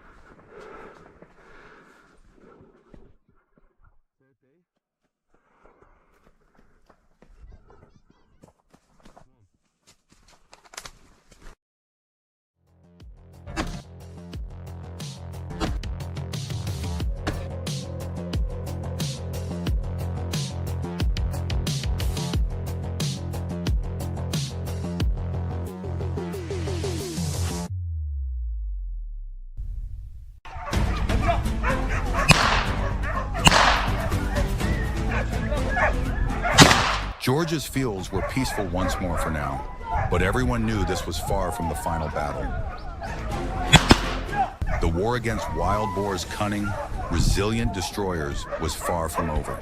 Georgia's fields were peaceful once more for now, but everyone knew this was far from the final battle. The war against wild boars' cunning, resilient destroyers was far from over.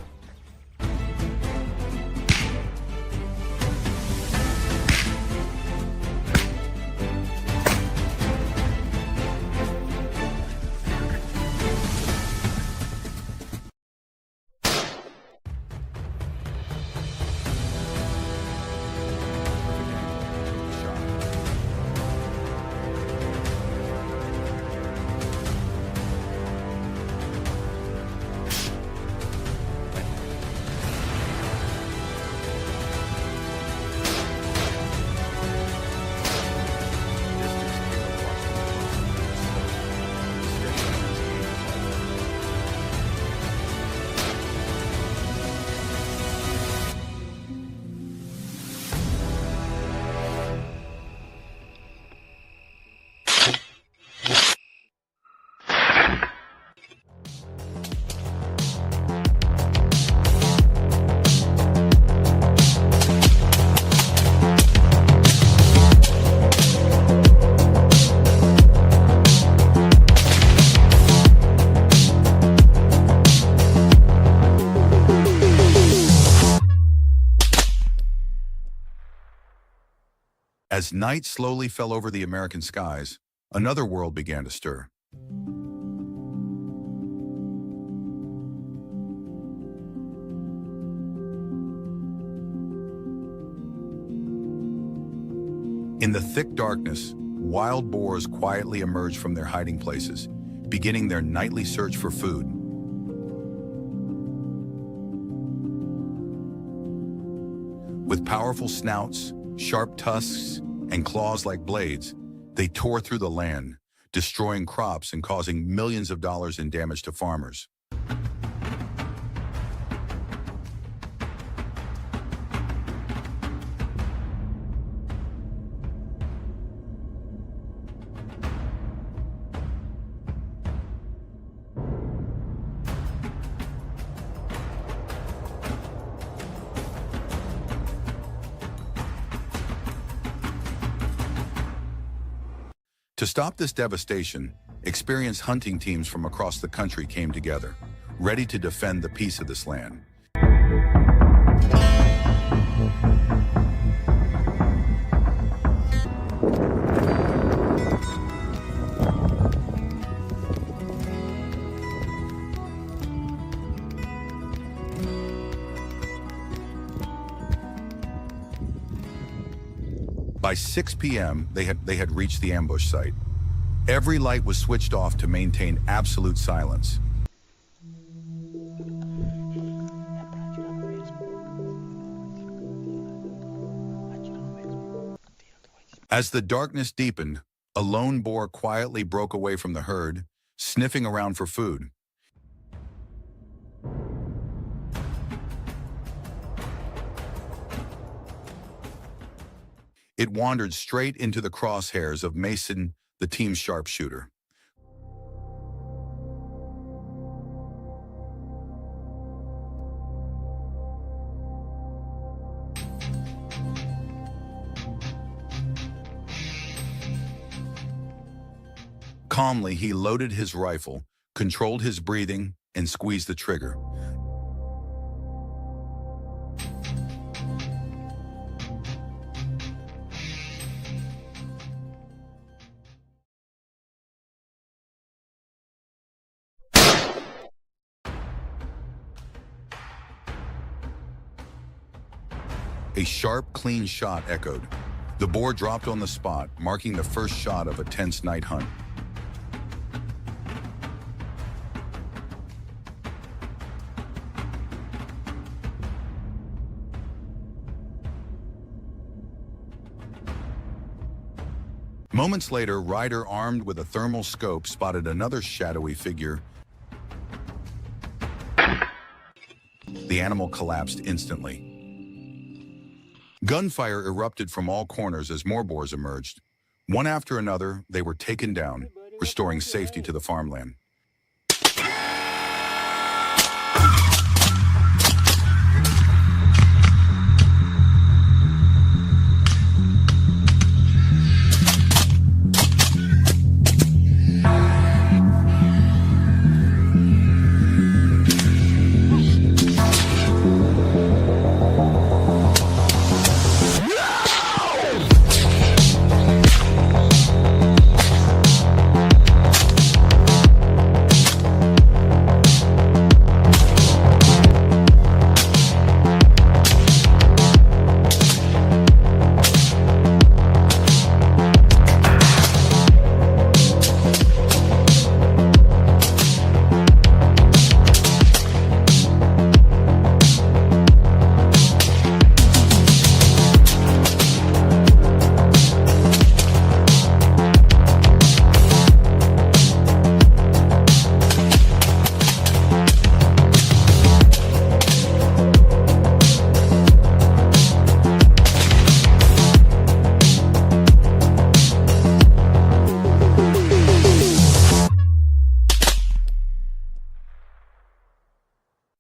As night slowly fell over the American skies, another world began to stir. In the thick darkness, wild boars quietly emerge from their hiding places, beginning their nightly search for food. With powerful snouts, sharp tusks, and claws like blades, they tore through the land, destroying crops and causing millions of dollars in damage to farmers. To stop this devastation, experienced hunting teams from across the country came together, ready to defend the peace of this land. By 6 p.m., they had reached the ambush site. Every light was switched off to maintain absolute silence. As the darkness deepened, a lone boar quietly broke away from the herd, sniffing around for food. It wandered straight into the crosshairs of Mason, the team's sharpshooter. Calmly, he loaded his rifle, controlled his breathing, and squeezed the trigger. A sharp, clean shot echoed. The boar dropped on the spot, marking the first shot of a tense night hunt. Moments later, Ryder, armed with a thermal scope, spotted another shadowy figure. The animal collapsed instantly. Gunfire erupted from all corners as more boars emerged. One after another, they were taken down, restoring safety to the farmland.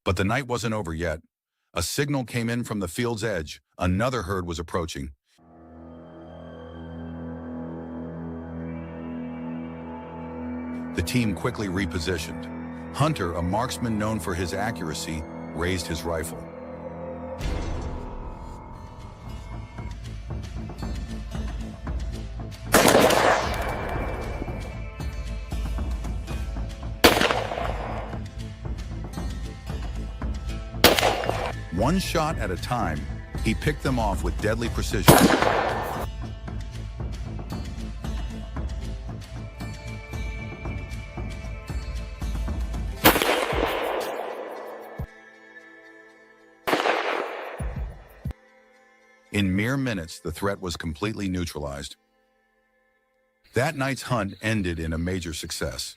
But the night wasn't over yet. A signal came in from the field's edge. Another herd was approaching. The team quickly repositioned. Hunter, a marksman known for his accuracy, raised his rifle. One shot at a time, he picked them off with deadly precision. In mere minutes, the threat was completely neutralized. That night's hunt ended in a major success.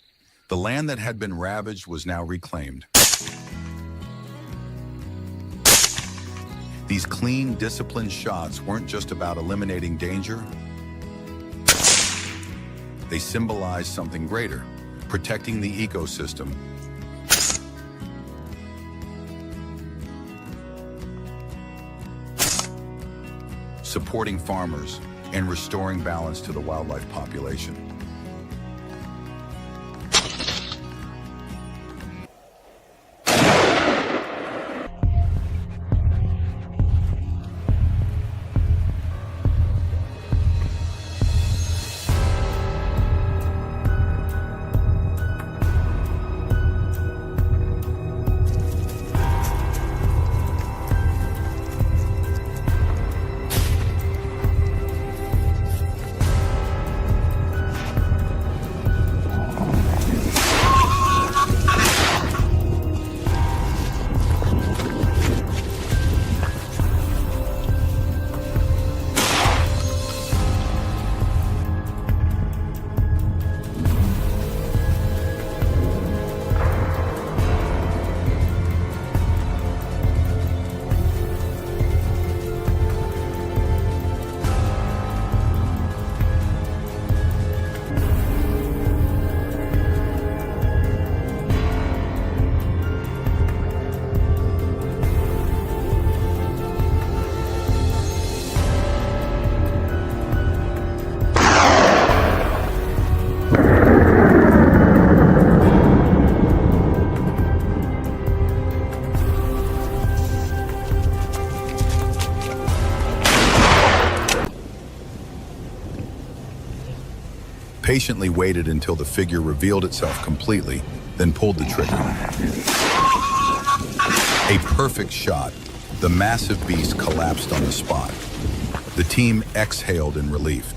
The land that had been ravaged was now reclaimed. These clean, disciplined shots weren't just about eliminating danger. They symbolized something greater, protecting the ecosystem. Supporting farmers and restoring balance to the wildlife population. Patiently waited until the figure revealed itself completely, then pulled the trigger. A perfect shot. The massive beast collapsed on the spot. The team exhaled in relief.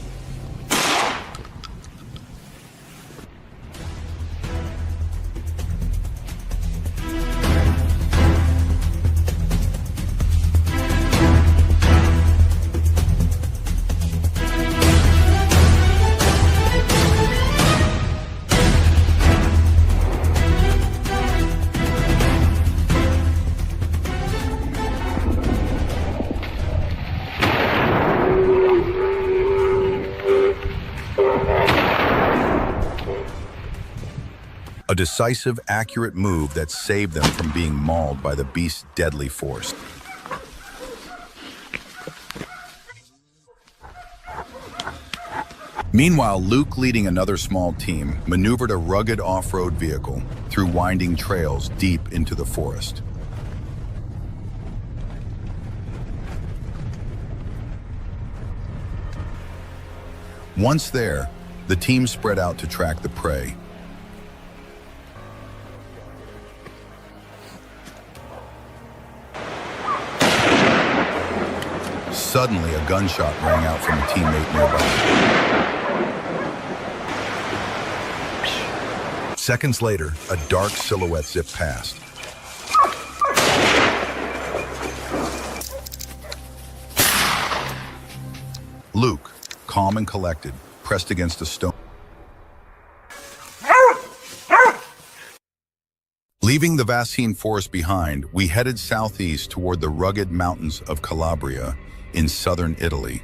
A decisive, accurate move that saved them from being mauled by the beast's deadly force. Meanwhile, Luke, leading another small team, maneuvered a rugged off-road vehicle through winding trails deep into the forest. Once there, the team spread out to track the prey. Suddenly, a gunshot rang out from a teammate nearby. Seconds later, a dark silhouette zipped past. Luke, calm and collected, pressed against a stone. Leaving the Vasine forest behind, we headed southeast toward the rugged mountains of Calabria in southern Italy,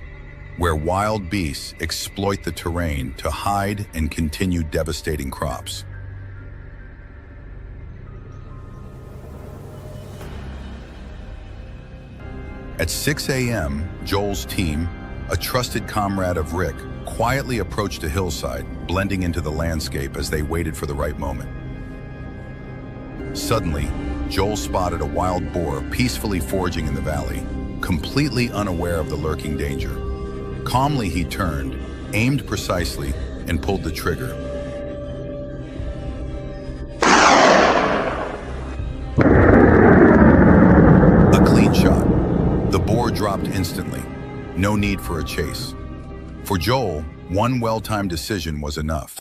where wild beasts exploit the terrain to hide and continue devastating crops. At 6 a.m., Joel's team, a trusted comrade of Rick, quietly approached a hillside, blending into the landscape as they waited for the right moment. Suddenly, Joel spotted a wild boar peacefully foraging in the valley, completely unaware of the lurking danger. Calmly, he turned, aimed precisely, and pulled the trigger. A clean shot. The boar dropped instantly. No need for a chase. For Joel, one well-timed decision was enough.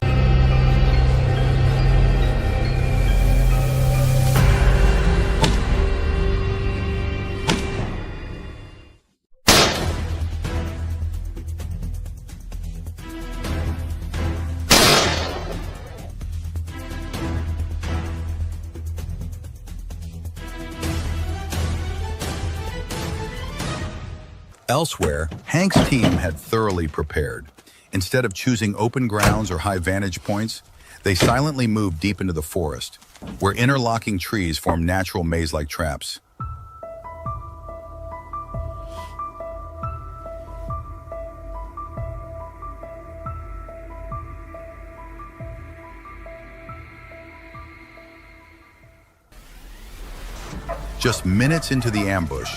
Elsewhere, Hank's team had thoroughly prepared. Instead of choosing open grounds or high vantage points, they silently moved deep into the forest, where interlocking trees form natural maze-like traps. Just minutes into the ambush,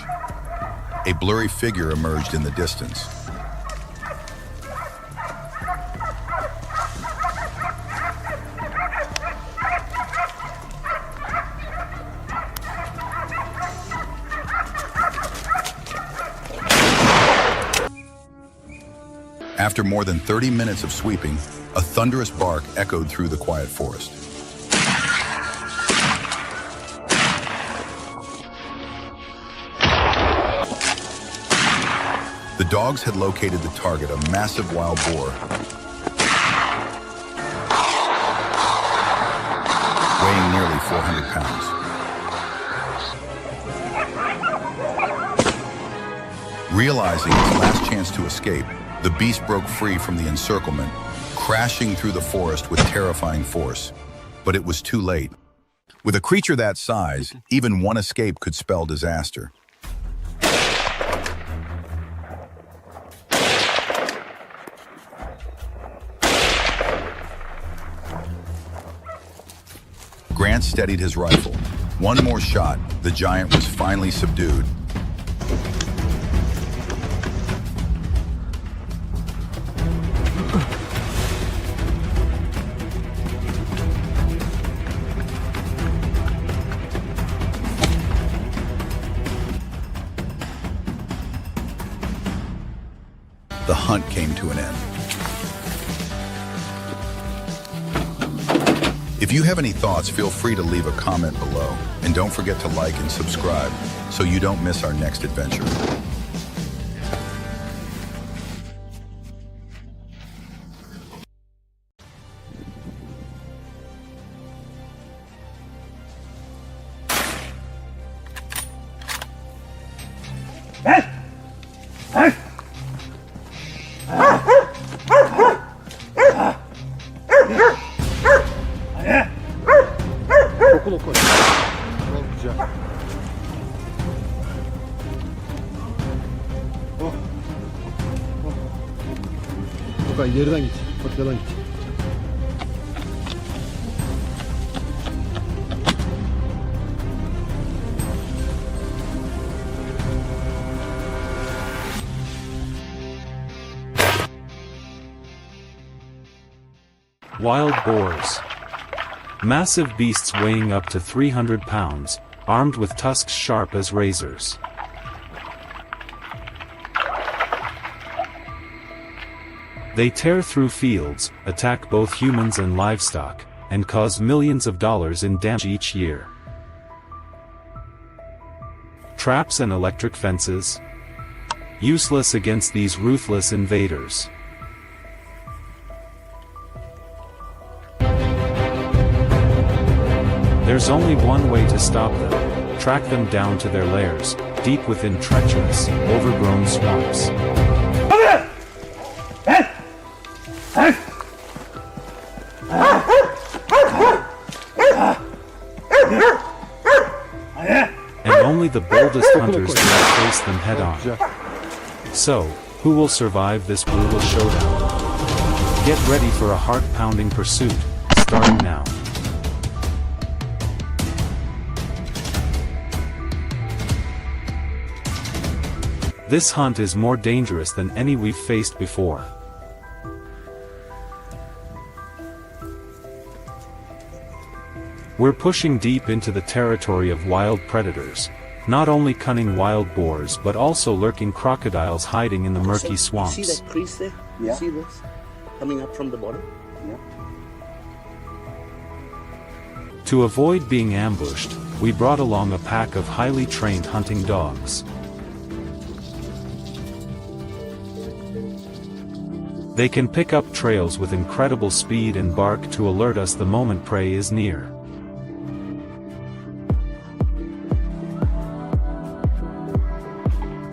a blurry figure emerged in the distance. After more than 30 minutes of sweeping, a thunderous bark echoed through the quiet forest. The dogs had located the target, a massive wild boar, weighing nearly 400 pounds. Realizing its last chance to escape, the beast broke free from the encirclement, crashing through the forest with terrifying force. But it was too late. With a creature that size, even one escape could spell disaster. Grant steadied his rifle. One more shot, the giant was finally subdued. The hunt came to an end. If you have any thoughts, feel free to leave a comment below. And don't forget to like and subscribe so you don't miss our next adventure. Okul. Çok güzel. Oh. Oh. Okay, geriden git. Patikadan git. Wild boars. Massive beasts weighing up to 300 pounds, armed with tusks sharp as razors. They tear through fields, attack both humans and livestock, and cause millions of dollars in damage each year. Traps and electric fences? Useless against these ruthless invaders. There's only one way to stop them: track them down to their lairs, deep within treacherous, overgrown swamps. And only the boldest hunters dare face them head-on. So, who will survive this brutal showdown? Get ready for a heart-pounding pursuit, starting now. This hunt is more dangerous than any we've faced before. We're pushing deep into the territory of wild predators, not only cunning wild boars but also lurking crocodiles hiding in the murky swamps. You see that crease there? Yeah. You see this? Coming up from the bottom? Yeah. To avoid being ambushed, we brought along a pack of highly trained hunting dogs. They can pick up trails with incredible speed and bark to alert us the moment prey is near.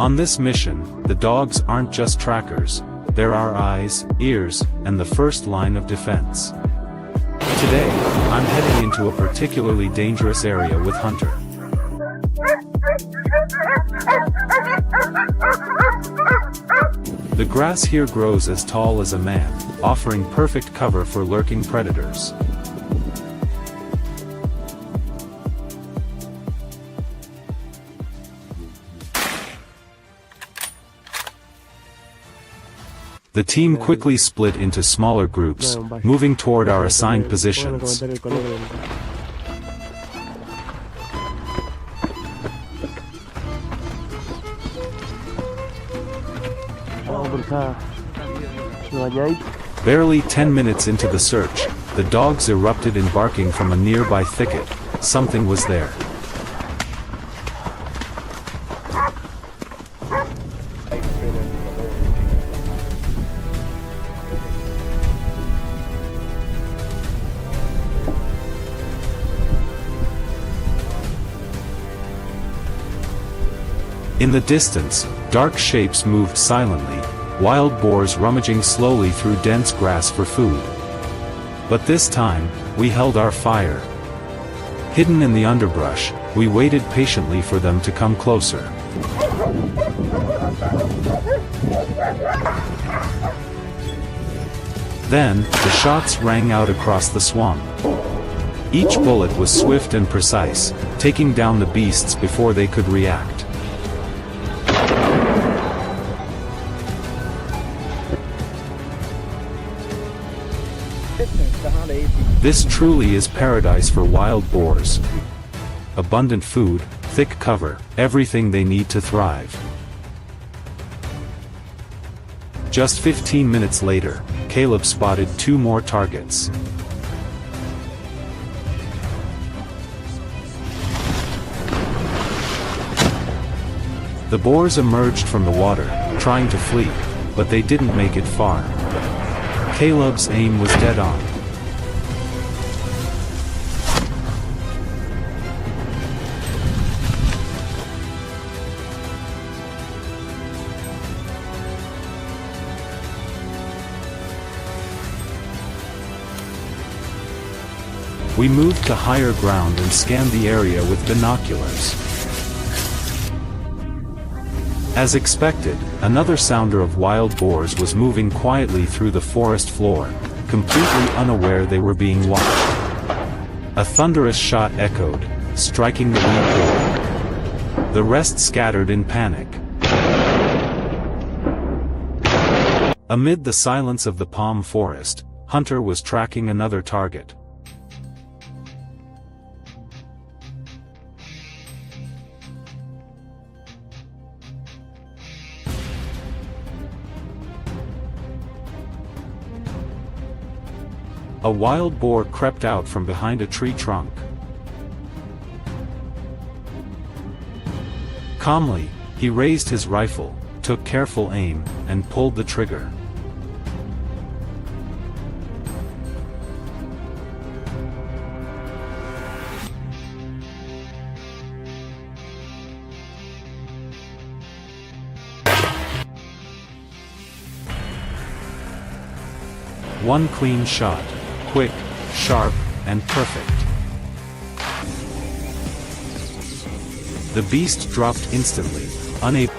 On this mission, the dogs aren't just trackers, they're our eyes, ears, and the first line of defense. Today, I'm heading into a particularly dangerous area with Hunter. The grass here grows as tall as a man, offering perfect cover for lurking predators. The team quickly split into smaller groups, moving toward our assigned positions. Barely 10 minutes into the search, the dogs erupted in barking from a nearby thicket. Something was there. In the distance, dark shapes moved silently, wild boars rummaging slowly through dense grass for food. But this time, we held our fire. Hidden in the underbrush, we waited patiently for them to come closer. Then, the shots rang out across the swamp. Each bullet was swift and precise, taking down the beasts before they could react. This truly is paradise for wild boars. Abundant food, thick cover, everything they need to thrive. Just 15 minutes later, Caleb spotted 2 more targets. The boars emerged from the water, trying to flee, but they didn't make it far. Caleb's aim was dead on. We moved to higher ground and scanned the area with binoculars. As expected, another sounder of wild boars was moving quietly through the forest floor, completely unaware they were being watched. A thunderous shot echoed, striking the lead boar. The rest scattered in panic. Amid the silence of the palm forest, Hunter was tracking another target. A wild boar crept out from behind a tree trunk. Calmly, he raised his rifle, took careful aim, and pulled the trigger. One clean shot. Quick, sharp, and perfect. The beast dropped instantly, unable.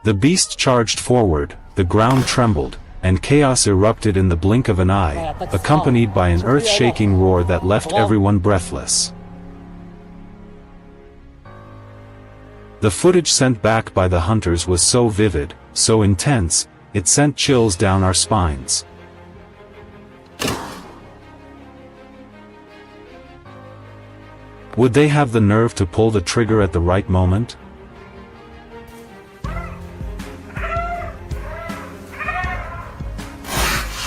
The beast charged forward, the ground trembled, and chaos erupted in the blink of an eye, accompanied by an earth-shaking roar that left everyone breathless. The footage sent back by the hunters was so vivid, so intense, it sent chills down our spines. Would they have the nerve to pull the trigger at the right moment?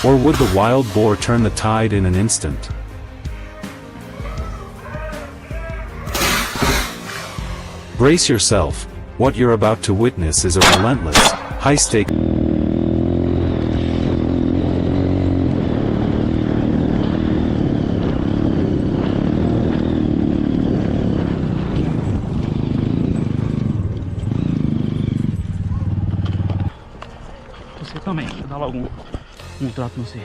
Or would the wild boar turn the tide in an instant? Brace yourself, what you're about to witness is a relentless, High stake. Você também, vou dar logo um trato no você.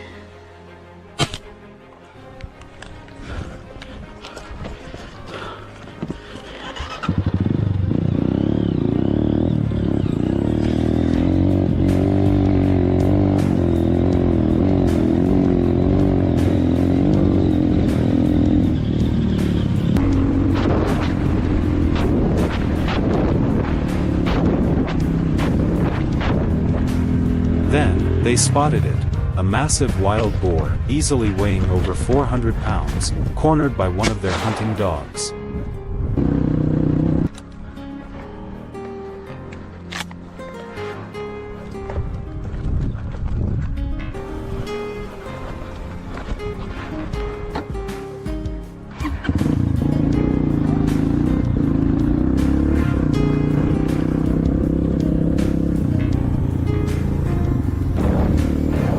Then, they spotted it, a massive wild boar, easily weighing over 400 pounds, cornered by one of their hunting dogs.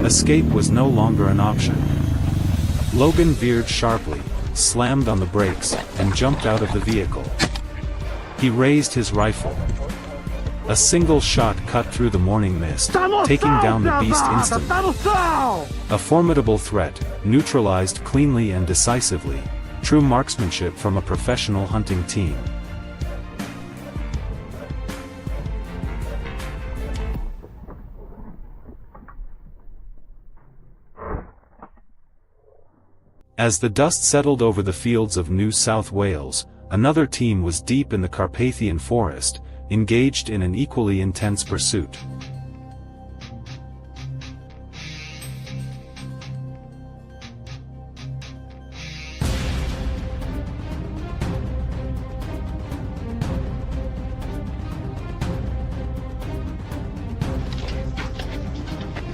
Escape was no longer an option. Logan veered sharply, slammed on the brakes, and jumped out of the vehicle. He raised his rifle. A single shot cut through the morning mist, taking down the beast instantly. A formidable threat, neutralized cleanly and decisively. True marksmanship from a professional hunting team. As the dust settled over the fields of New South Wales, another team was deep in the Carpathian forest, engaged in an equally intense pursuit.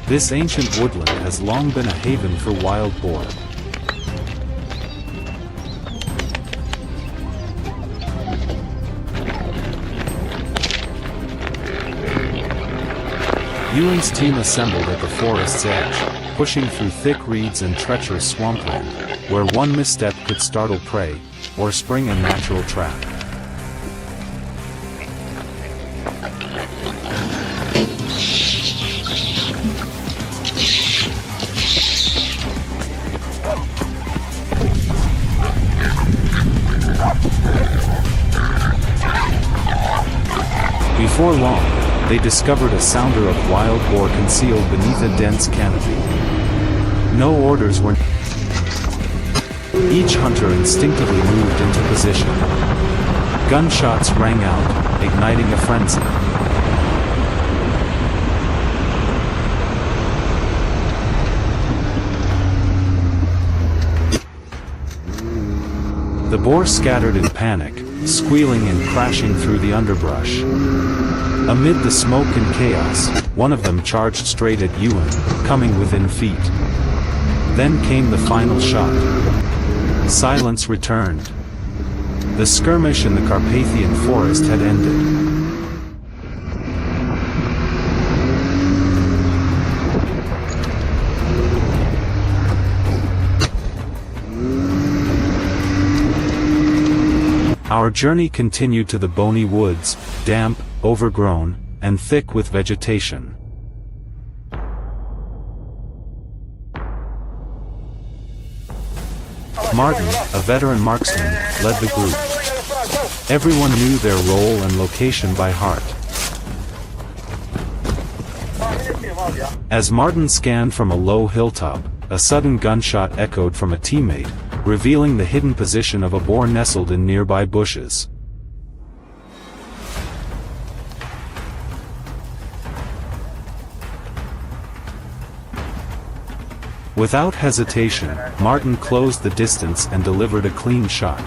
This ancient woodland has long been a haven for wild boar. Ewan's team assembled at the forest's edge, pushing through thick reeds and treacherous swampland, where one misstep could startle prey, or spring a natural trap. Before long, they discovered a sounder of wild boar concealed beneath a dense canopy. No orders were. Each hunter instinctively moved into position. Gunshots rang out, igniting a frenzy. The boar scattered in panic, squealing and crashing through the underbrush. Amid the smoke and chaos, one of them charged straight at Ewan, coming within feet. Then came the final shot. Silence returned. The skirmish in the Carpathian forest had ended. Our journey continued to the bony woods, damp, overgrown, and thick with vegetation. Martin, a veteran marksman, led the group. Everyone knew their role and location by heart. As Martin scanned from a low hilltop, a sudden gunshot echoed from a teammate, revealing the hidden position of a boar nestled in nearby bushes. Without hesitation, Martin closed the distance and delivered a clean shot.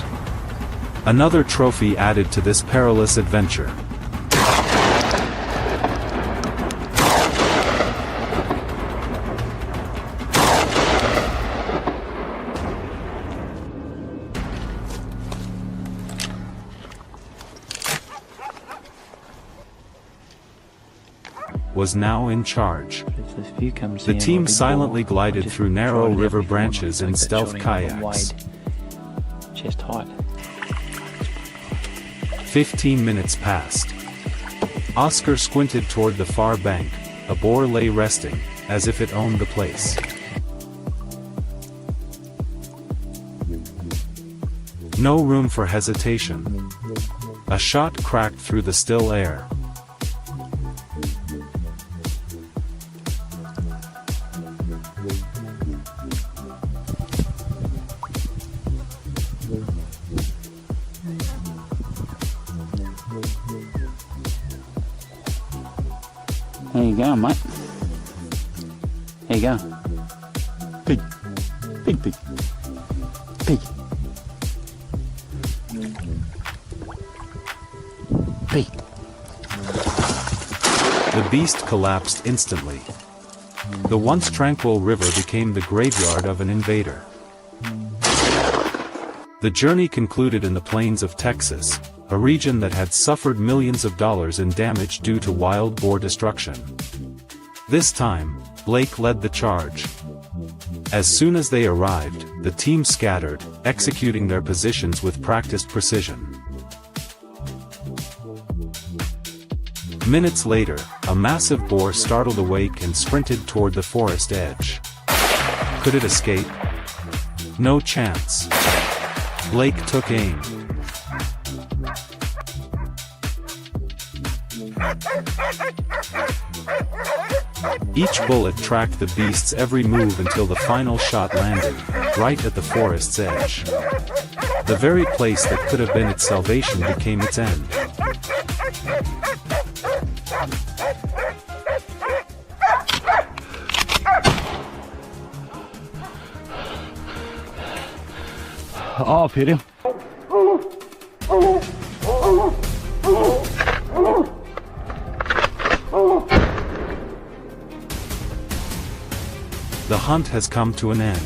Another trophy added to this perilous adventure. was now in charge. If you come The see team a big silently boar, glided just through narrow try to river have one branches in like that, stealth showing over kayaks. wide chest height. 15 minutes passed. Oscar squinted toward the far bank. A boar lay resting, as if it owned the place. No room for hesitation. A shot cracked through the still air. There you go, mate. There you go. Pig. Pig, pig. Pig. Pig. The beast collapsed instantly. The once tranquil river became the graveyard of an invader. The journey concluded in the plains of Texas, a region that had suffered millions of dollars in damage due to wild boar destruction. This time, Blake led the charge. As soon as they arrived, the team scattered, executing their positions with practiced precision. Minutes later, a massive boar startled awake and sprinted toward the forest edge. Could it escape? No chance. Blake took aim. Each bullet tracked the beast's every move until the final shot landed, right at the forest's edge. The very place that could have been its salvation became its end. Oh, Peter. The hunt has come to an end.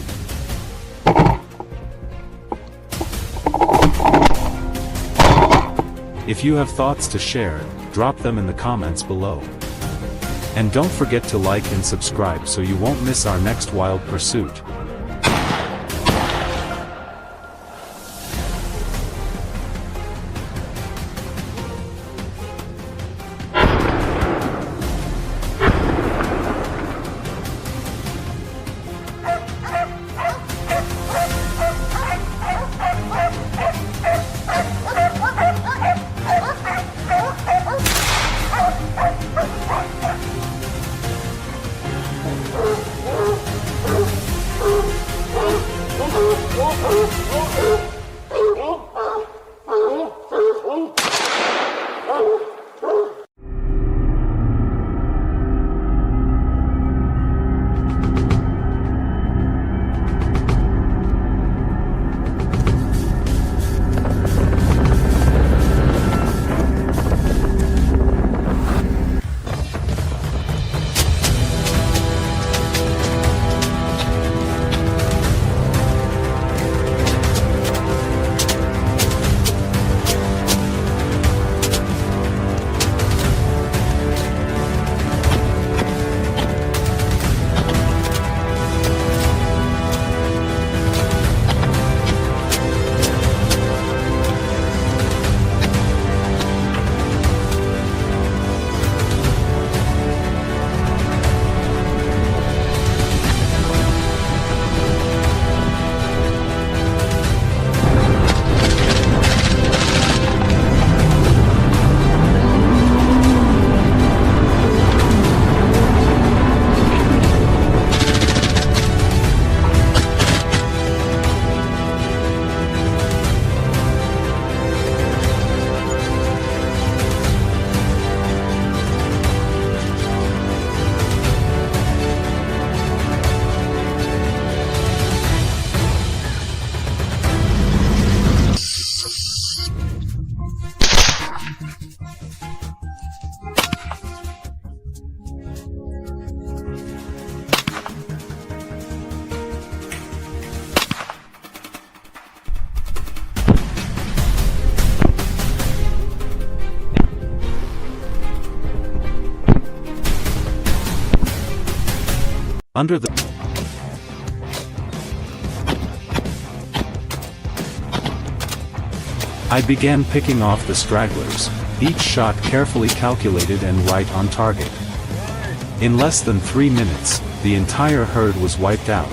If you have thoughts to share, drop them in the comments below. And don't forget to like and subscribe so you won't miss our next wild pursuit. Under the I began picking off the stragglers, each shot carefully calculated and right on target. In less than 3 minutes, the entire herd was wiped out.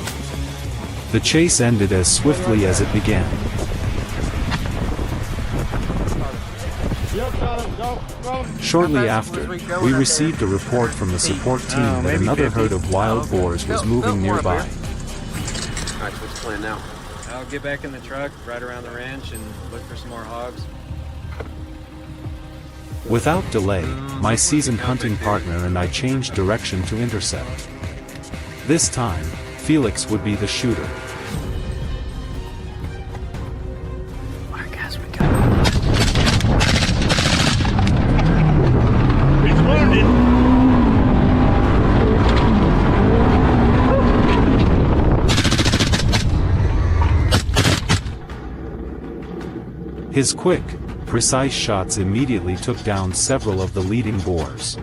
The chase ended as swiftly as it began. Shortly after, we received a report from the support team that another herd of wild boars was moving nearby. Alright, so what's the plan now? I'll get back in the truck, ride around the ranch, and look for some more hogs. Without delay, my seasoned hunting partner and I changed direction to intercept. This time, Felix would be the shooter. Alright guys, we got it. He's wounded. His quick, precise shots immediately took down several of the leading boars.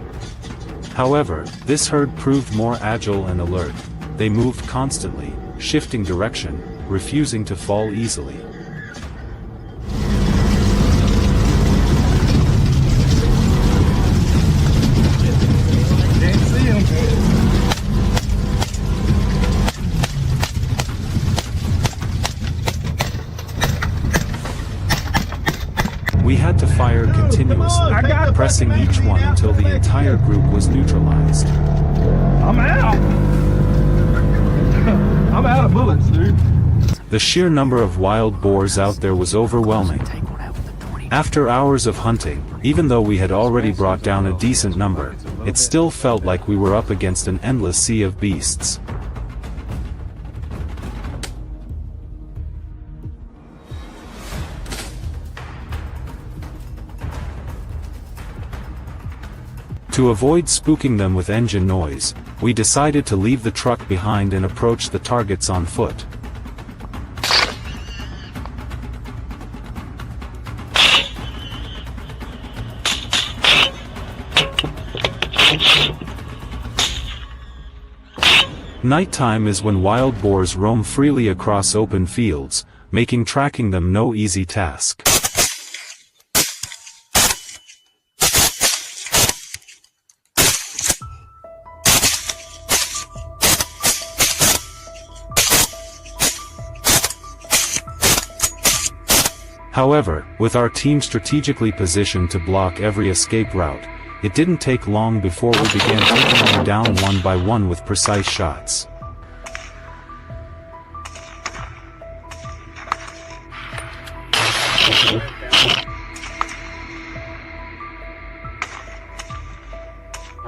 However, this herd proved more agile and alert. They moved constantly, shifting direction, refusing to fall easily. Can't see him. We had to fire continuously, pressing each one until the entire group was neutralized. I'm out. I'm out of bullets, dude. The sheer number of wild boars out there was overwhelming. After hours of hunting, even though we had already brought down a decent number, it still felt like we were up against an endless sea of beasts. To avoid spooking them with engine noise, we decided to leave the truck behind and approach the targets on foot. Nighttime is when wild boars roam freely across open fields, making tracking them no easy task. However, with our team strategically positioned to block every escape route, it didn't take long before we began taking them down one by one with precise shots.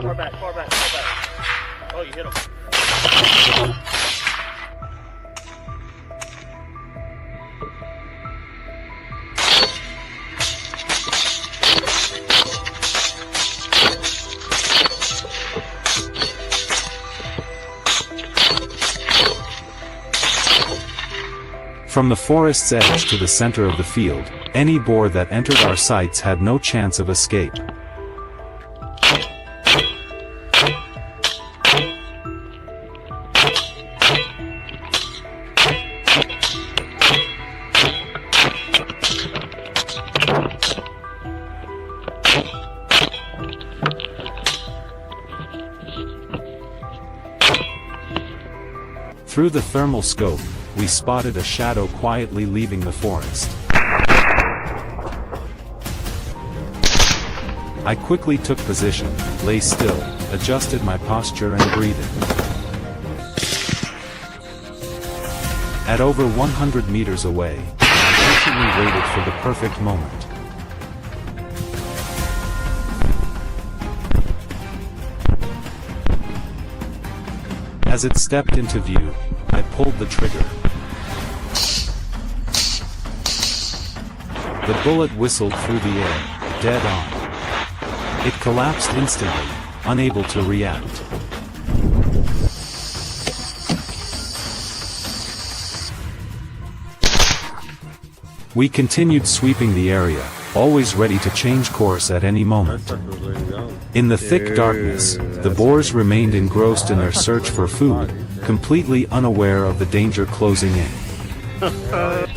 Far back, far back, far back. Oh, you hit him. From the forest's edge to the center of the field, any boar that entered our sights had no chance of escape. Through the thermal scope, we spotted a shadow quietly leaving the forest. I quickly took position, lay still, adjusted my posture and breathing. At over 100 meters away, I patiently waited for the perfect moment. As it stepped into view, I pulled the trigger. The bullet whistled through the air, dead on. It collapsed instantly, unable to react. We continued sweeping the area, always ready to change course at any moment. In the thick darkness, the boars remained engrossed in their search for food, completely unaware of the danger closing in.